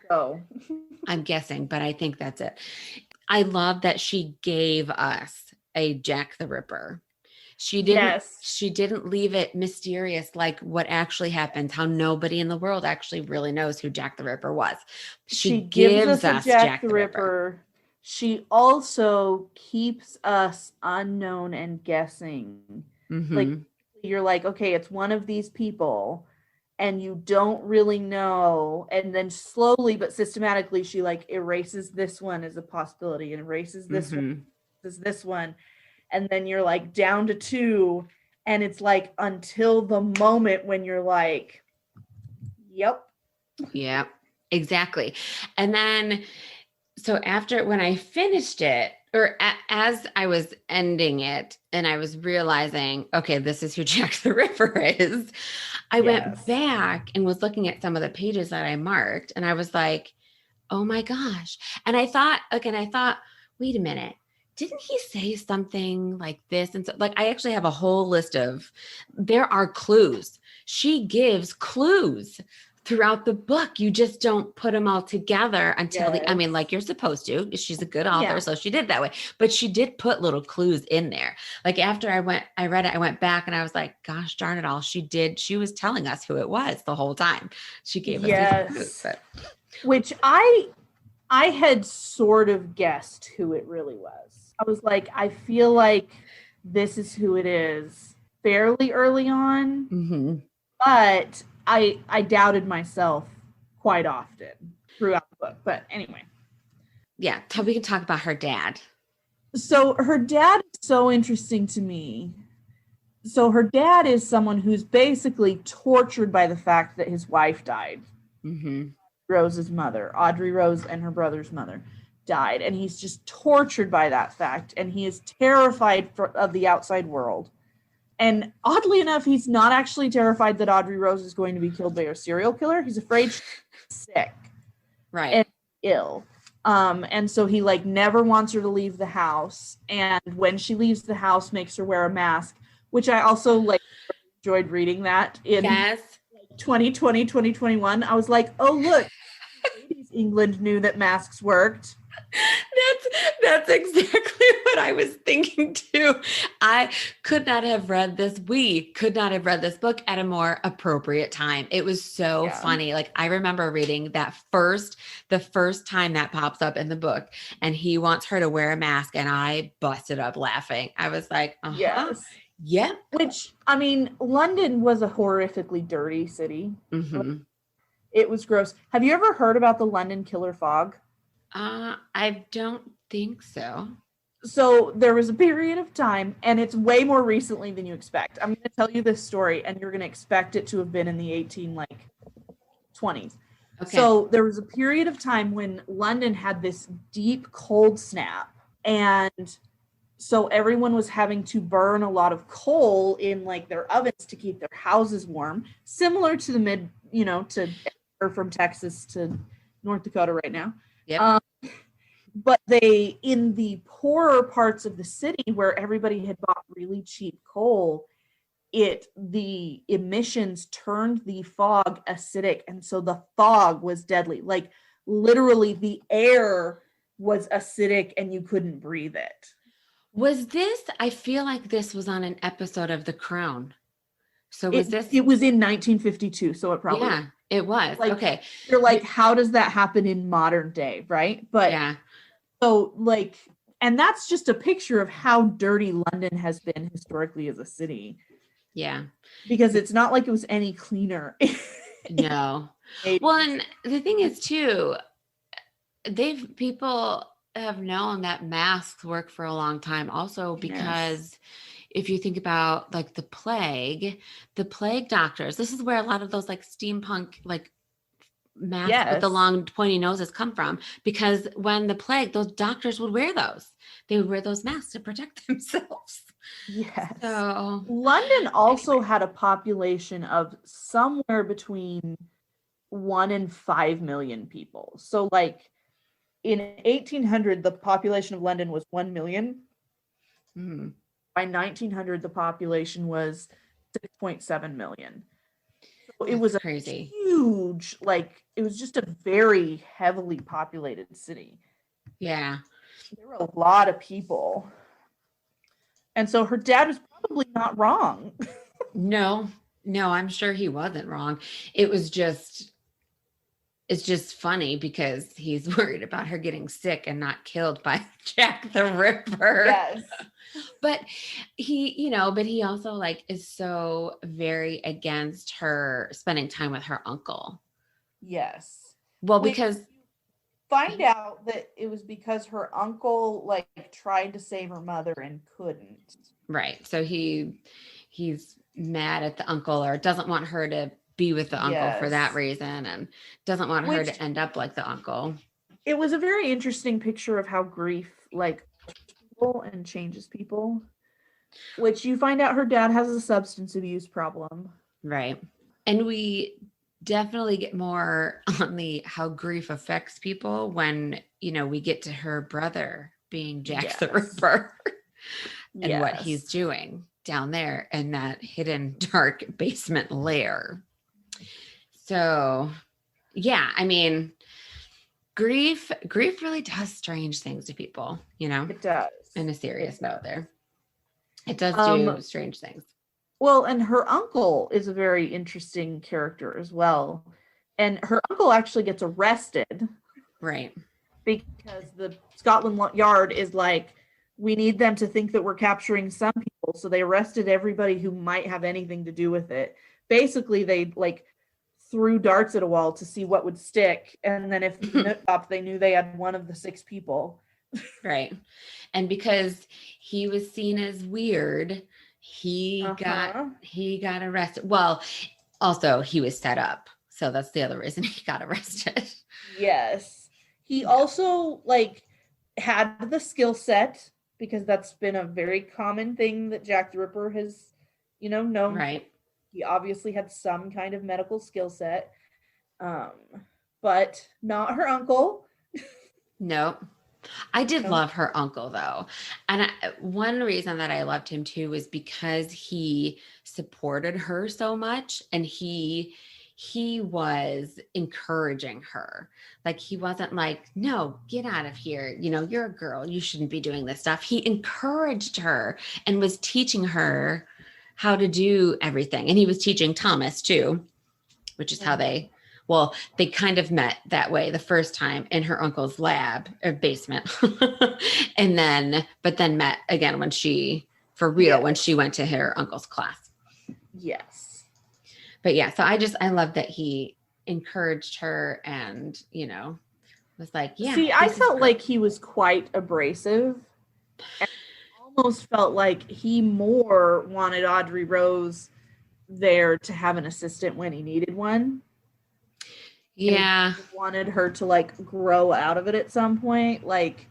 I'm guessing, but I think that's it. I love that she gave us a Jack the Ripper. She didn't leave it mysterious like what actually happened, how nobody in the world actually really knows who Jack the Ripper was. She gives us Jack the Ripper. She also keeps us unknown and guessing. Mm-hmm. Like you're like, okay, it's one of these people and you don't really know. And then slowly but systematically, she like erases this one as a possibility and erases this one, this one. And then you're like down to 2. And it's like until the moment when you're like, yep. Yeah, exactly. And then, so after, when I finished it, or as I was ending it and I was realizing, okay, this is who Jack the Ripper is, I went back and was looking at some of the pages that I marked and I was like, oh my gosh. And I thought, wait a minute, didn't he say something like this? And so like, I actually have a whole list of, there are clues. She gives clues throughout the book, you just don't put them all together until Yes. I mean, like you're supposed to. She's a good author, Yeah. so she did that way. But she did put little clues in there. Like after I read it, I went back and I was like, gosh darn it all. She was telling us who it was the whole time. She gave us these clues. But. Which I had sort of guessed who it really was. I was like, I feel like this is who it is fairly early on, Mm-hmm. but I doubted myself quite often throughout the book. But anyway. Yeah, we can talk about her dad. So her dad is so interesting to me. So her dad is someone who's basically tortured by the fact that his wife died. Mm-hmm. Rose's mother, Audrey Rose and her brother's mother died. And he's just tortured by that fact. And he is terrified of the outside world. And oddly enough, he's not actually terrified that Audrey Rose is going to be killed by a serial killer. He's afraid she's sick. Right. And ill. And so he like never wants her to leave the house. And when she leaves the house, makes her wear a mask, which I also like enjoyed reading that in 2020, 2021. I was like, oh, look, England knew that masks worked. That's exactly what I was thinking too. I could not have read this. We could not have read this book at a more appropriate time. It was so funny. Like I remember reading the first time that pops up in the book and he wants her to wear a mask and I busted up laughing. I was like, yes. Yeah. Which, I mean, London was a horrifically dirty city. Mm-hmm. It was gross. Have you ever heard about the London killer fog? I don't think so. So there was a period of time, and it's way more recently than you expect. I'm going to tell you this story, and you're going to expect it to have been in the 20s. Okay. So there was a period of time when London had this deep cold snap, and so everyone was having to burn a lot of coal in like their ovens to keep their houses warm, similar to the from Texas to North Dakota right now. Yep. But they, in the poorer parts of the city where everybody had bought really cheap coal, the emissions turned the fog acidic. And so the fog was deadly. Like literally the air was acidic and you couldn't breathe it. I feel like this was on an episode of The Crown. So it was in 1952. So it probably. Yeah, it was. Like, okay. You're like, how does that happen in modern day? Right. But yeah. So like, and that's just a picture of how dirty London has been historically as a city. Yeah. Because it's not like it was any cleaner. No. Well, and the thing is too, people have known that masks work for a long time also because if you think about like the plague doctors, this is where a lot of those like steampunk, like masks with the long pointy noses come from, because when the plague, those doctors would wear those. They would wear those masks to protect themselves. Yes. So London also had a population of somewhere between 1 and 5 million people. So like in 1800, the population of London was 1 million. Mm-hmm. By 1900, the population was 6.7 million. It was crazy. Huge, like it was just a very heavily populated city. Yeah. There were a lot of people. And so her dad was probably not wrong. No, I'm sure he wasn't wrong. It's just funny because he's worried about her getting sick and not killed by Jack the Ripper. Yes. But he also like is so very against her spending time with her uncle. Yes. Well, because find out that it was because her uncle like tried to save her mother and couldn't. Right. So he's mad at the uncle or doesn't want her to be with the uncle for that reason and doesn't want her to end up like the uncle. It was a very interesting picture of how grief like people and changes people, which you find out her dad has a substance abuse problem. Right. And we definitely get more on how grief affects people when, we get to her brother being Jack the Ripper and what he's doing down there in that hidden dark basement lair. So yeah, I mean, grief really does strange things to people, It does. in a serious note there. It does do strange things. Well, and her uncle is a very interesting character as well. And her uncle actually gets arrested. Right. Because the Scotland Yard is like, we need them to think that we're capturing some people. So they arrested everybody who might have anything to do with it. Basically, they like threw darts at a wall to see what would stick. And then if it stopped, they knew they had one of the 6 people. Right. And because he was seen as weird, he got arrested. Well, also he was set up. So that's the other reason he got arrested. Yes. He also like had the skill set, because that's been a very common thing that Jack the Ripper has, known. Right. He obviously had some kind of medical skill set, but not her uncle. Nope. I did love her uncle though. And one reason that I loved him too was because he supported her so much, and he was encouraging her. Like, he wasn't like, no, get out of here. You're a girl. You shouldn't be doing this stuff. He encouraged her and was teaching her how to do everything. And he was teaching Thomas too, which is how they kind of met that way the first time in her uncle's lab or basement. but then met again when she went to her uncle's class. Yes. But yeah, so I love that he encouraged her and, was like, yeah. See, I felt like he was quite abrasive. And almost felt like he more wanted Audrey Rose there to have an assistant when he needed one. Yeah. He wanted her to like grow out of it at some point. Like,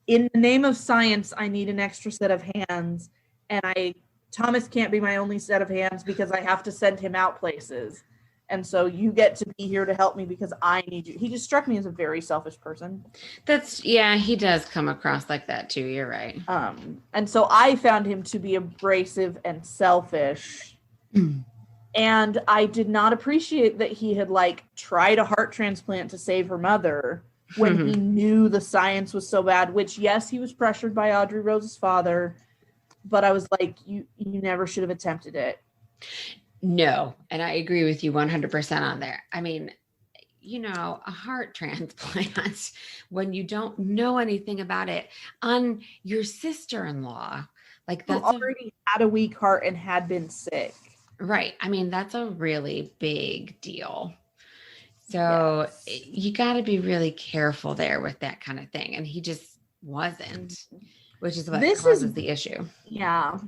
in the name of science, I need an extra set of hands, and Thomas can't be my only set of hands because I have to send him out places. And so you get to be here to help me because I need you. He just struck me as a very selfish person. He does come across like that too. You're right. And so I found him to be abrasive and selfish. And I did not appreciate that he had like tried a heart transplant to save her mother when he knew the science was so bad, which, yes, he was pressured by Audrey Rose's father, but I was like, you never should have attempted it. No. And I agree with you 100% on there. I mean, a heart transplant, when you don't know anything about it, on your sister-in-law, like, that's already had a weak heart and had been sick. Right. I mean, that's a really big deal. So you got to be really careful there with that kind of thing. And he just wasn't, which is what causes the issue. Yeah.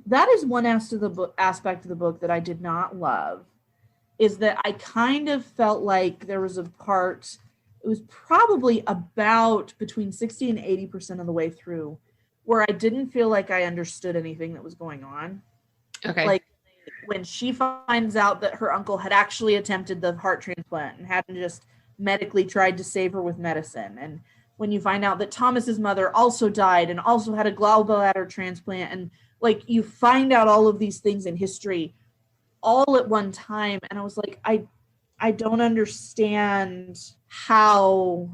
That is one aspect of the book that I did not love, is that I kind of felt like there was a part, it was probably about between 60 and 80% of the way through, where I didn't feel like I understood anything that was going on. Okay. Like, when she finds out that her uncle had actually attempted the heart transplant and hadn't just medically tried to save her with medicine. And when you find out that Thomas's mother also died and also had a gallbladder transplant, and like, you find out all of these things in history all at one time. And I was like, I don't understand how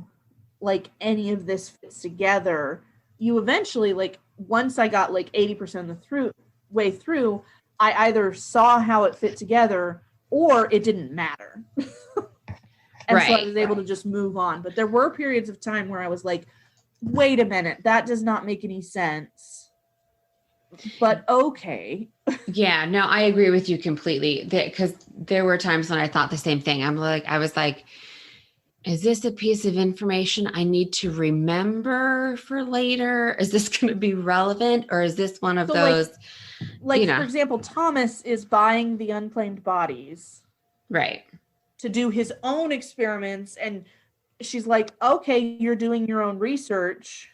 like any of this fits together. You eventually, like, once I got like 80% of the way through, I either saw how it fit together or it didn't matter. And so I was able to just move on. But there were periods of time where I was like, wait a minute, that does not make any sense. But okay. Yeah, no, I agree with you completely. Because there were times when I thought the same thing. I was like, is this a piece of information I need to remember for later? Is this going to be relevant? Or is this one of those... Like, for example, Thomas is buying the unclaimed bodies. Right. To do his own experiments. And she's like, okay, you're doing your own research.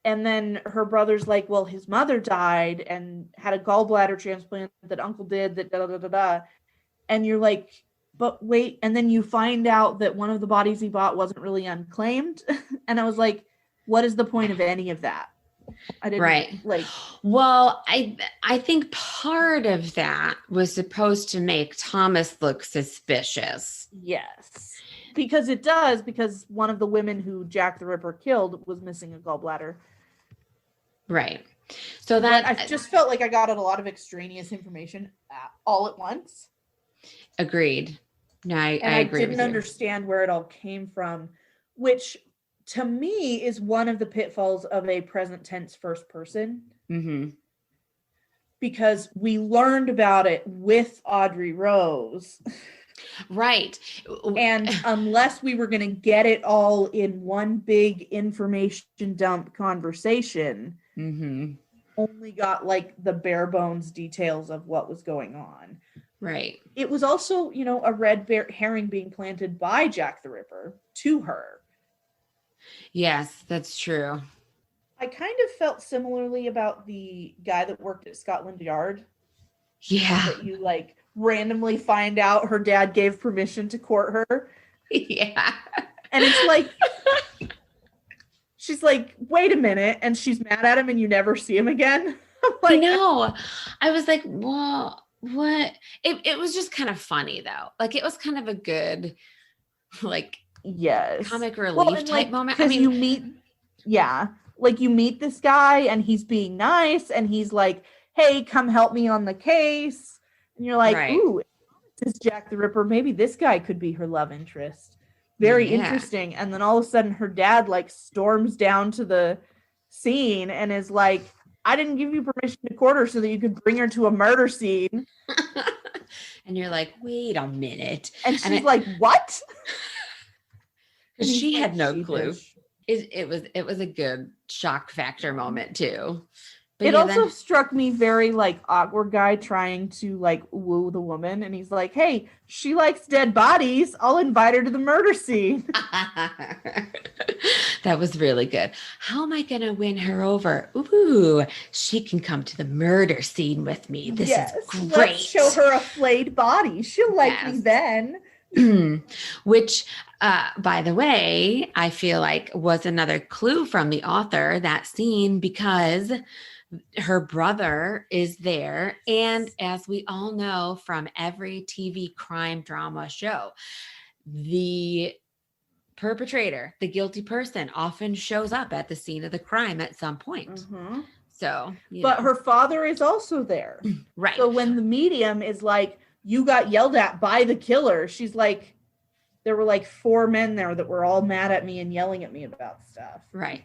And then her brother's like, well, his mother died and had a gallbladder transplant that uncle did, that da-da-da-da-da. And you're like, but wait. And then you find out that one of the bodies he bought wasn't really unclaimed. And I was like, what is the point of any of that? I didn't Right. like. Well, I think part of that was supposed to make Thomas look suspicious. Yes, because it does. Because one of the women who Jack the Ripper killed was missing a gallbladder. Right. So But I just felt like I got a lot of extraneous information all at once. Agreed. No, I agree. I with didn't you. understand where it all came from, which to me is one of the pitfalls of a present tense first person. Mm-hmm. Because we learned about it with Audrey Rose. Right. And unless we were going to get it all in one big information dump conversation, only got like the bare bones details of what was going on. Right. It was also, you know, a red herring being planted by Jack the Ripper to her. Yes, that's true. I kind of felt similarly about the guy that worked at Scotland Yard. Yeah. That you like randomly find out her dad gave permission to court her. Yeah. And it's like, she's like, wait a minute. And she's mad at him and you never see him again. I know. I was like, well, what? It was just kind of funny though. Like it was kind of a good, like, yes, comic relief type moment. I mean, you meet this guy and he's being nice and he's like, hey, come help me on the case. And you're like, ooh, this is Jack the Ripper. Maybe this guy could be her love interest. Very interesting. And then all of a sudden her dad like storms down to the scene and is like, I didn't give you permission to court her so that you could bring her to a murder scene. And you're like, wait a minute. And she's like, what? She had no clue. It was a good shock factor moment too. But it also struck me very like awkward guy trying to like woo the woman, and he's like, hey, she likes dead bodies, I'll invite her to the murder scene. That was really good. How am I gonna win her over? Ooh, she can come to the murder scene with me. This is great. Let's show her a flayed body, she'll like me then. Which by the way, I feel like was another clue from the author, that scene, because her brother is there. And as we all know from every TV crime drama show, the perpetrator, the guilty person, often shows up at the scene of the crime at some point. So, but her father is also there. Right. So when the medium is like, you got yelled at by the killer, she's like, there were like 4 men there that were all mad at me and yelling at me about stuff. Right.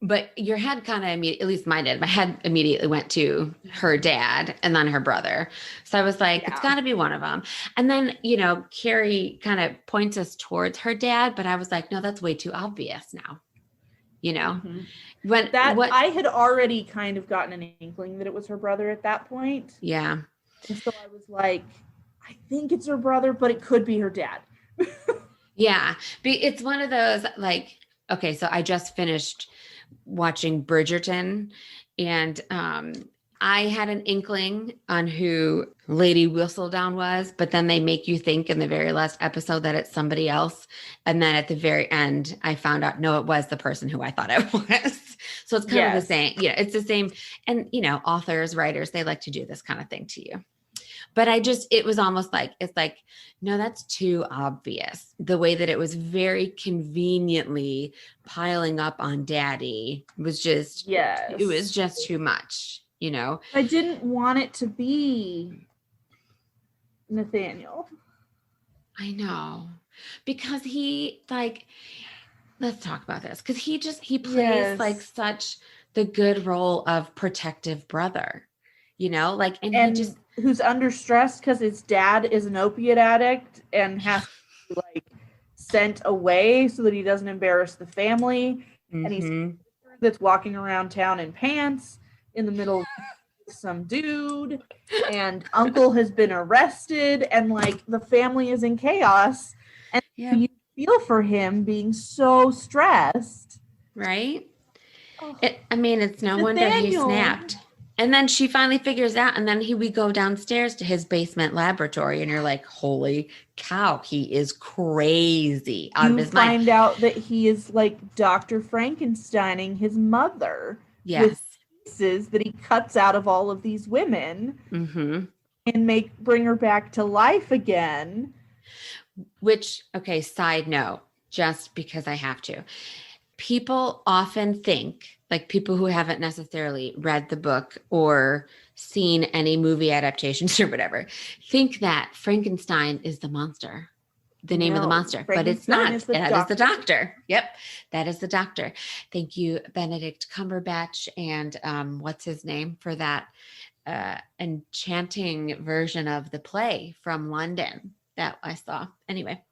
But your head kind of, at least mine did, my head immediately went to her dad and then her brother. So I was like, it's got to be one of them. And then, Kerri kind of points us towards her dad, but I was like, no, that's way too obvious now. I had already kind of gotten an inkling that it was her brother at that point. Yeah. And so I was like, I think it's her brother, but it could be her dad. Yeah. It's one of those like, okay, so I just finished watching Bridgerton, and I had an inkling on who Lady Whistledown was, but then they make you think in the very last episode that it's somebody else. And then at the very end, I found out, no, it was the person who I thought it was. So it's kind of the same. Yeah, it's the same. And, authors, writers, they like to do this kind of thing to you. But it was almost like, it's like, no, that's too obvious. The way that it was very conveniently piling up on Daddy was just, it was just too much, I didn't want it to be Nathaniel. I know. Because he, like, let's talk about this. Because he plays like such the good role of protective brother, and he just, who's under stress because his dad is an opiate addict and has to be sent away so that he doesn't embarrass the family. And he's that's walking around town in pants in the middle of some dude, and uncle has been arrested, and the family is in chaos, and you feel for him being so stressed, right? It's no wonder he snapped. And then she finally figures out, and then we go downstairs to his basement laboratory, and you're like, holy cow, he is crazy out of his mind. You find out that he is Dr. Frankensteining his mother Yes. pieces that he cuts out of all of these women Mm-hmm. and bring her back to life again. Which, okay, side note, just because I have to. People often think, like people who haven't necessarily read the book or seen any movie adaptations or whatever, think that Frankenstein is the monster, the name of the No, monster, but it's Frankenstein not. is the That is the doctor. doctor. Yep, that is the doctor. Thank you, Benedict Cumberbatch, and what's his name for that enchanting version of the play from London that I saw. Anyway.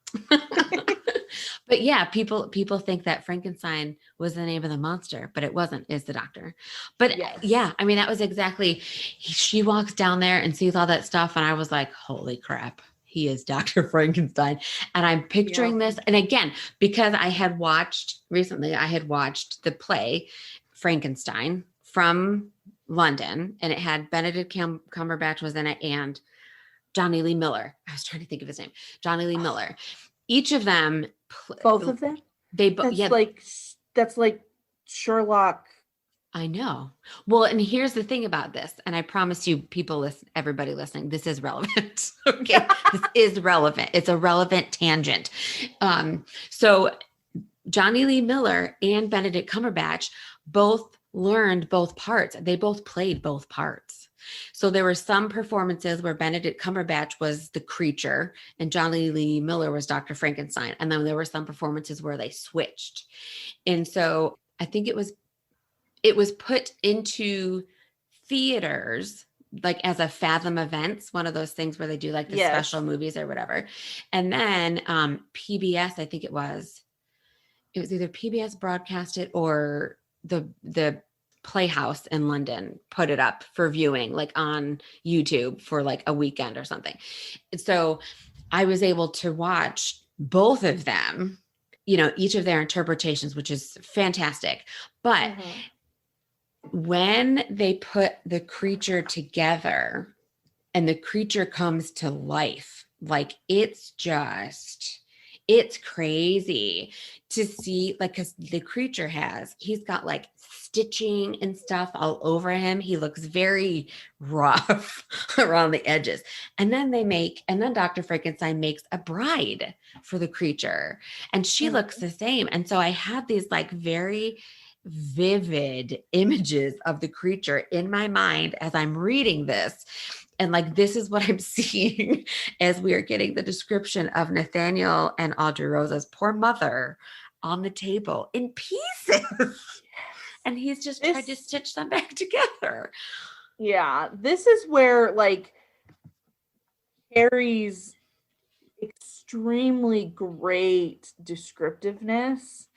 But yeah, people think that Frankenstein was the name of the monster, but it wasn't. It's the doctor. But Yes. yeah, I mean, that was exactly, she walks down there and sees all that stuff. And I was like, holy crap, he is Dr. Frankenstein. And I'm picturing this. And again, because I had watched the play Frankenstein from London, and it had Benedict Cumberbatch was in it and Johnny Lee Miller. I was trying to think of his name. Johnny Lee Miller. Each of them, Both of them. That's like Sherlock. I know. Well, and here's the thing about this, and I promise you, everybody listening, this is relevant. Okay, this is relevant. It's a relevant tangent. So Johnny Lee Miller and Benedict Cumberbatch both learned both parts. They both played both parts. So there were some performances where Benedict Cumberbatch was the creature and Johnny Lee Miller was Dr. Frankenstein. And then there were some performances where they switched. And so I think it was put into theaters like as a Fathom Events, one of those things where they do like the special movies or whatever. And then PBS, I think it was either PBS broadcast it or the Playhouse in London put it up for viewing like on YouTube for like a weekend or something. So I was able to watch both of them, each of their interpretations, which is fantastic. But when they put the creature together and the creature comes to life, like it's crazy to see, like, because the creature he's got like stitching and stuff all over him. He looks very rough around the edges. And then Dr. Frankenstein makes a bride for the creature and she looks the same. And so I had these like very vivid images of the creature in my mind as I'm reading this. And like, this is what I'm seeing as we are getting the description of Nathaniel and Audrey Rose's poor mother on the table in pieces. And he's just tried to stitch them back together. Yeah, this is where like Kerri's extremely great descriptiveness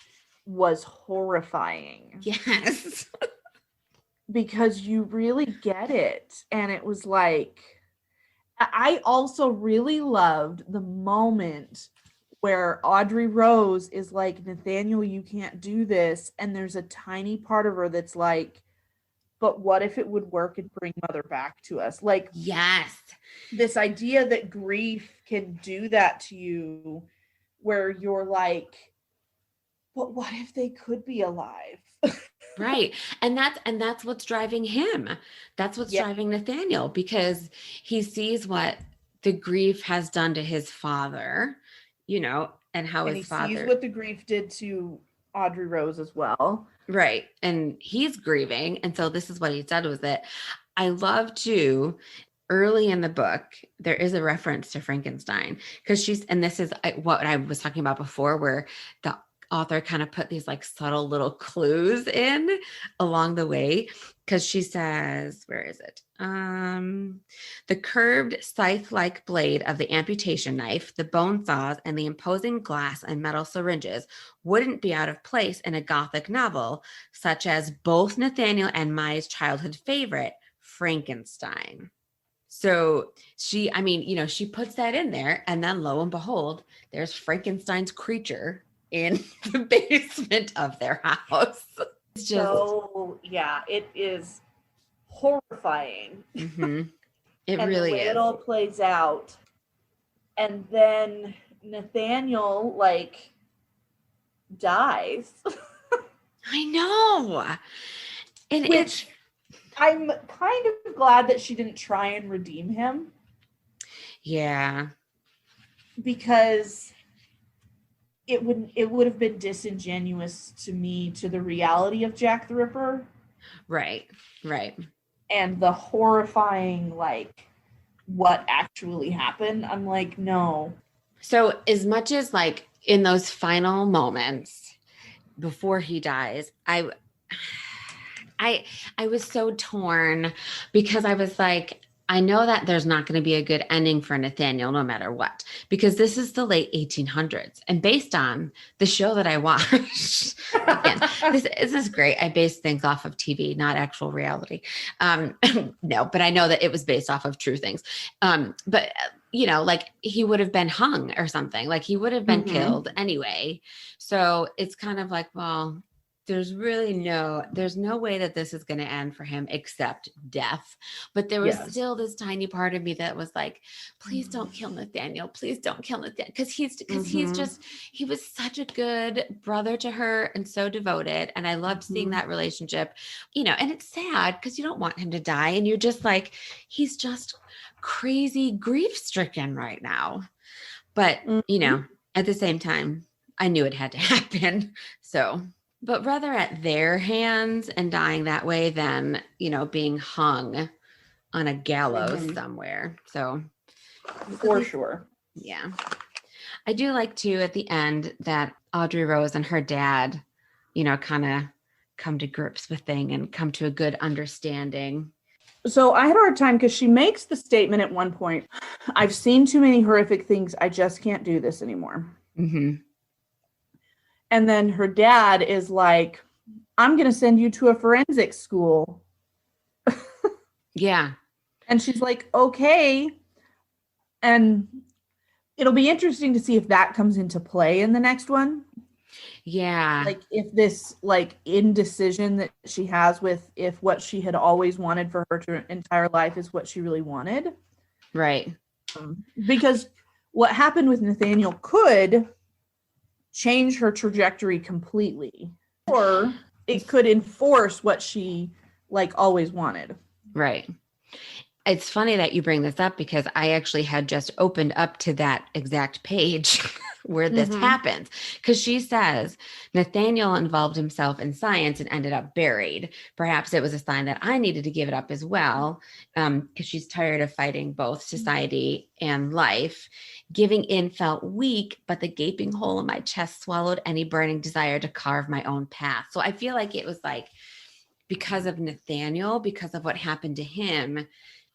was horrifying. Yes. Because you really get it. And it was like, I also really loved the moment where Audrey Rose is like, Nathaniel, you can't do this. And there's a tiny part of her that's like, but what if it would work and bring mother back to us? Like, yes, this idea that grief can do that to you, where you're like, but what if they could be alive? Right. And that's what's driving him. That's what's driving Nathaniel, because he sees what the grief has done to his father, and how his father sees what the grief did to Audrey Rose as well. Right. And he's grieving. And so this is what he said was that I love to, early in the book, there is a reference to Frankenstein because and this is what I was talking about before, where the author kind of put these like subtle little clues in along the way. Cause she says, where is it? The curved scythe-like blade of the amputation knife, the bone saws, and the imposing glass and metal syringes wouldn't be out of place in a Gothic novel, such as both Nathaniel and my childhood favorite, Frankenstein. So she puts that in there, and then lo and behold, there's Frankenstein's creature in the basement of their house. It's just, it is horrifying. Mm-hmm. It and really the way is. It all plays out, and then Nathaniel dies. I know. And Which I'm kind of glad that she didn't try and redeem him. Yeah. Because it would have been disingenuous to me to the reality of Jack the Ripper. Right. And the horrifying, like, what actually happened. I'm like, no. So as much as like in those final moments before he dies, I was so torn because I was like, I know that there's not going to be a good ending for Nathaniel no matter what, because this is the late 1800s. And based on the show that I watched, again, this is great. I based things off of TV, not actual reality. No, but I know that it was based off of true things. But you know, like he would have been hung or something, like he would have been killed anyway. So it's kind of like, well, there's no way that this is going to end for him except death. But there was still this tiny part of me that was like, please don't kill Nathaniel. Please don't kill Nathaniel. Because he was such a good brother to her and so devoted. And I loved seeing that relationship, you know, and it's sad because you don't want him to die. And you're just like, he's just crazy grief stricken right now. But, you know, at the same time, I knew it had to happen. So... But rather at their hands and dying that way than, you know, being hung on a gallows somewhere. So for sure. Yeah. I do like too at the end that Audrey Rose and her dad, you know, kind of come to grips with things and come to a good understanding. So I had a hard time because she makes the statement at one point, I've seen too many horrific things. I just can't do this anymore. And then her dad is like, I'm going to send you to a forensic school. Yeah. And she's like, okay. And it'll be interesting to see if that comes into play in the next one. Yeah. Like if this like indecision that she has with if what she had always wanted for her entire life is what she really wanted. Right. Because what happened with Nathaniel could change her trajectory completely, or it could enforce what she like always wanted. Right. It's funny that you bring this up because I actually had just opened up to that exact page where this happens. Because she says Nathaniel involved himself in science and ended up buried. Perhaps it was a sign that I needed to give it up as well, because she's tired of fighting both society and life. Giving in felt weak, but the gaping hole in my chest swallowed any burning desire to carve my own path. So I feel like it was like because of Nathaniel, because of what happened to him,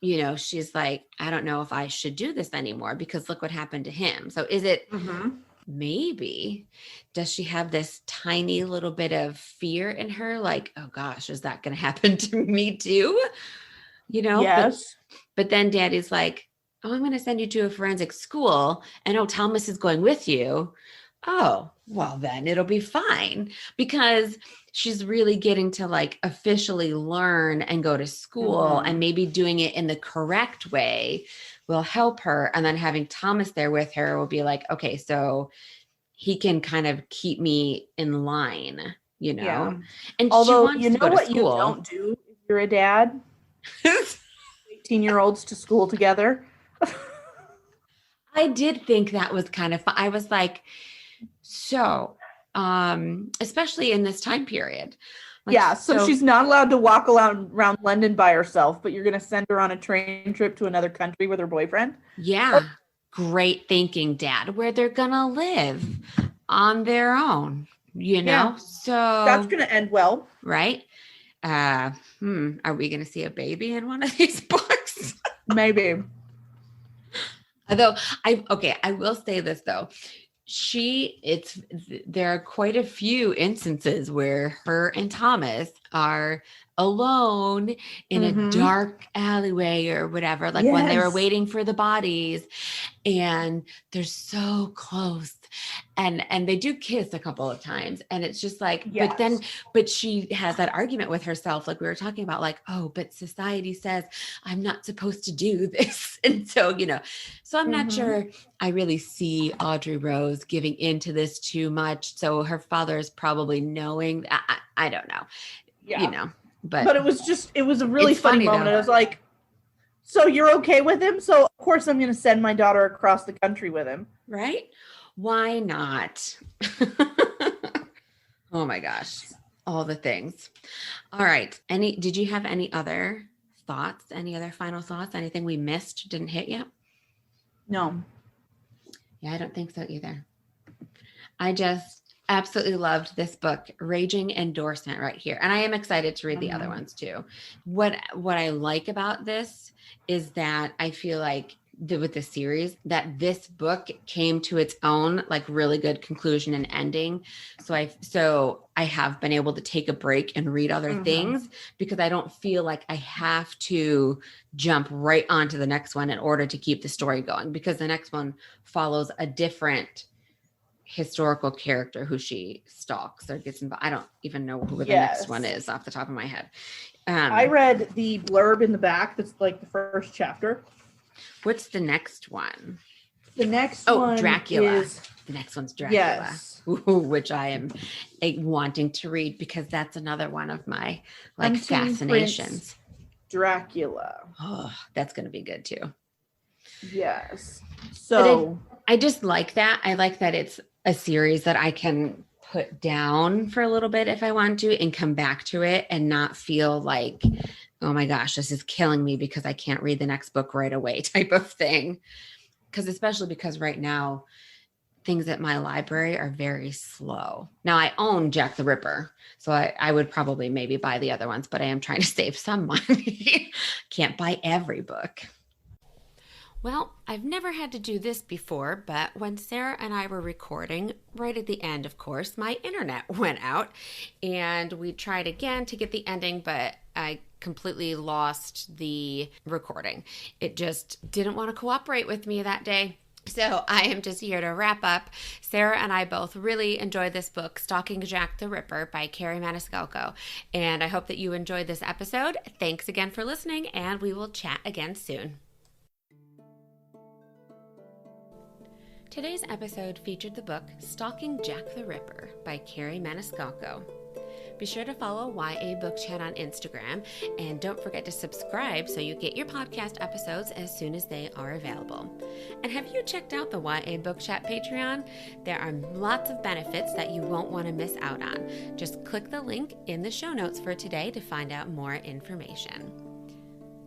you know, she's like, I don't know if I should do this anymore because look what happened to him. So is it maybe, does she have this tiny little bit of fear in her? Like, oh gosh, is that going to happen to me too? You know? Yes. But then Daddy's like, oh, I'm going to send you to a forensic school. And oh, Thomas is going with you. Oh, well, then it'll be fine because she's really getting to like officially learn and go to school and maybe doing it in the correct way will help her. And then having Thomas there with her will be like, okay, so he can kind of keep me in line, you know? Yeah. And although, she wants you to know go what to you school. don't do if you're a dad? 18-year-olds to school together. I did think that was kind of fun. I was like, so, especially in this time period. Like, yeah. So she's not allowed to walk around London by herself, but you're going to send her on a train trip to another country with her boyfriend. Yeah. Great thinking, Dad, where they're going to live on their own, you know? Yeah. So That's going to end well. Right. Are we going to see a baby in one of these books? Maybe. Although I will say this though. There are quite a few instances where her and Thomas are alone in a dark alleyway or whatever, like when they were waiting for the bodies and they're so close and they do kiss a couple of times. And it's just like, but she has that argument with herself. Like we were talking about like, oh, but society says I'm not supposed to do this. And so, you know, so I'm not sure I really see Audrey Rose giving into this too much. So her father is probably knowing, I don't know, you know, But it was a really It's funny funny, moment. though. I was like, so you're okay with him? So of course I'm going to send my daughter across the country with him. Right? Why not? Oh my gosh. All the things. All right. Did you have any other thoughts? Any other final thoughts? Anything we missed, didn't hit yet? No. Yeah, I don't think so either. I just absolutely loved this book, raging endorsement right here. And I am excited to read the other ones too. What I like about this is that I feel like with the series that this book came to its own like really good conclusion and ending. So I have been able to take a break and read other things because I don't feel like I have to jump right onto the next one in order to keep the story going, because the next one follows a different historical character who she stalks or gets involved. I don't even know who the next one is off the top of my head. I read the blurb in the back. That's like the first chapter. What's the next one? The next one Dracula. is... The next one's Dracula, Yes. Which I am wanting to read because that's another one of my like Hunting fascinations. Prince Dracula. Oh, that's going to be good too. Yes. So I just like that. I like that it's a series that I can put down for a little bit if I want to and come back to it and not feel like, oh my gosh, this is killing me because I can't read the next book right away type of thing. Especially because right now things at my library are very slow. Now I own Jack the Ripper, so I would probably maybe buy the other ones, but I am trying to save some money. Can't buy every book. Well, I've never had to do this before, but when Sarah and I were recording, right at the end, of course, my internet went out and we tried again to get the ending, but I completely lost the recording. It just didn't want to cooperate with me that day. So I am just here to wrap up. Sarah and I both really enjoyed this book, Stalking Jack the Ripper by Kerri Maniscalco. And I hope that you enjoyed this episode. Thanks again for listening, and we will chat again soon. Today's episode featured the book Stalking Jack the Ripper by Kerri Maniscalco. Be sure to follow YA Book Chat on Instagram, and don't forget to subscribe so you get your podcast episodes as soon as they are available. And have you checked out the YA Book Chat Patreon? There are lots of benefits that you won't want to miss out on. Just click the link in the show notes for today to find out more information.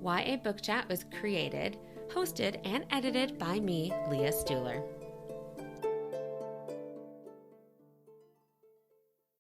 YA Book Chat was created, hosted, and edited by me, Leah Stuhler.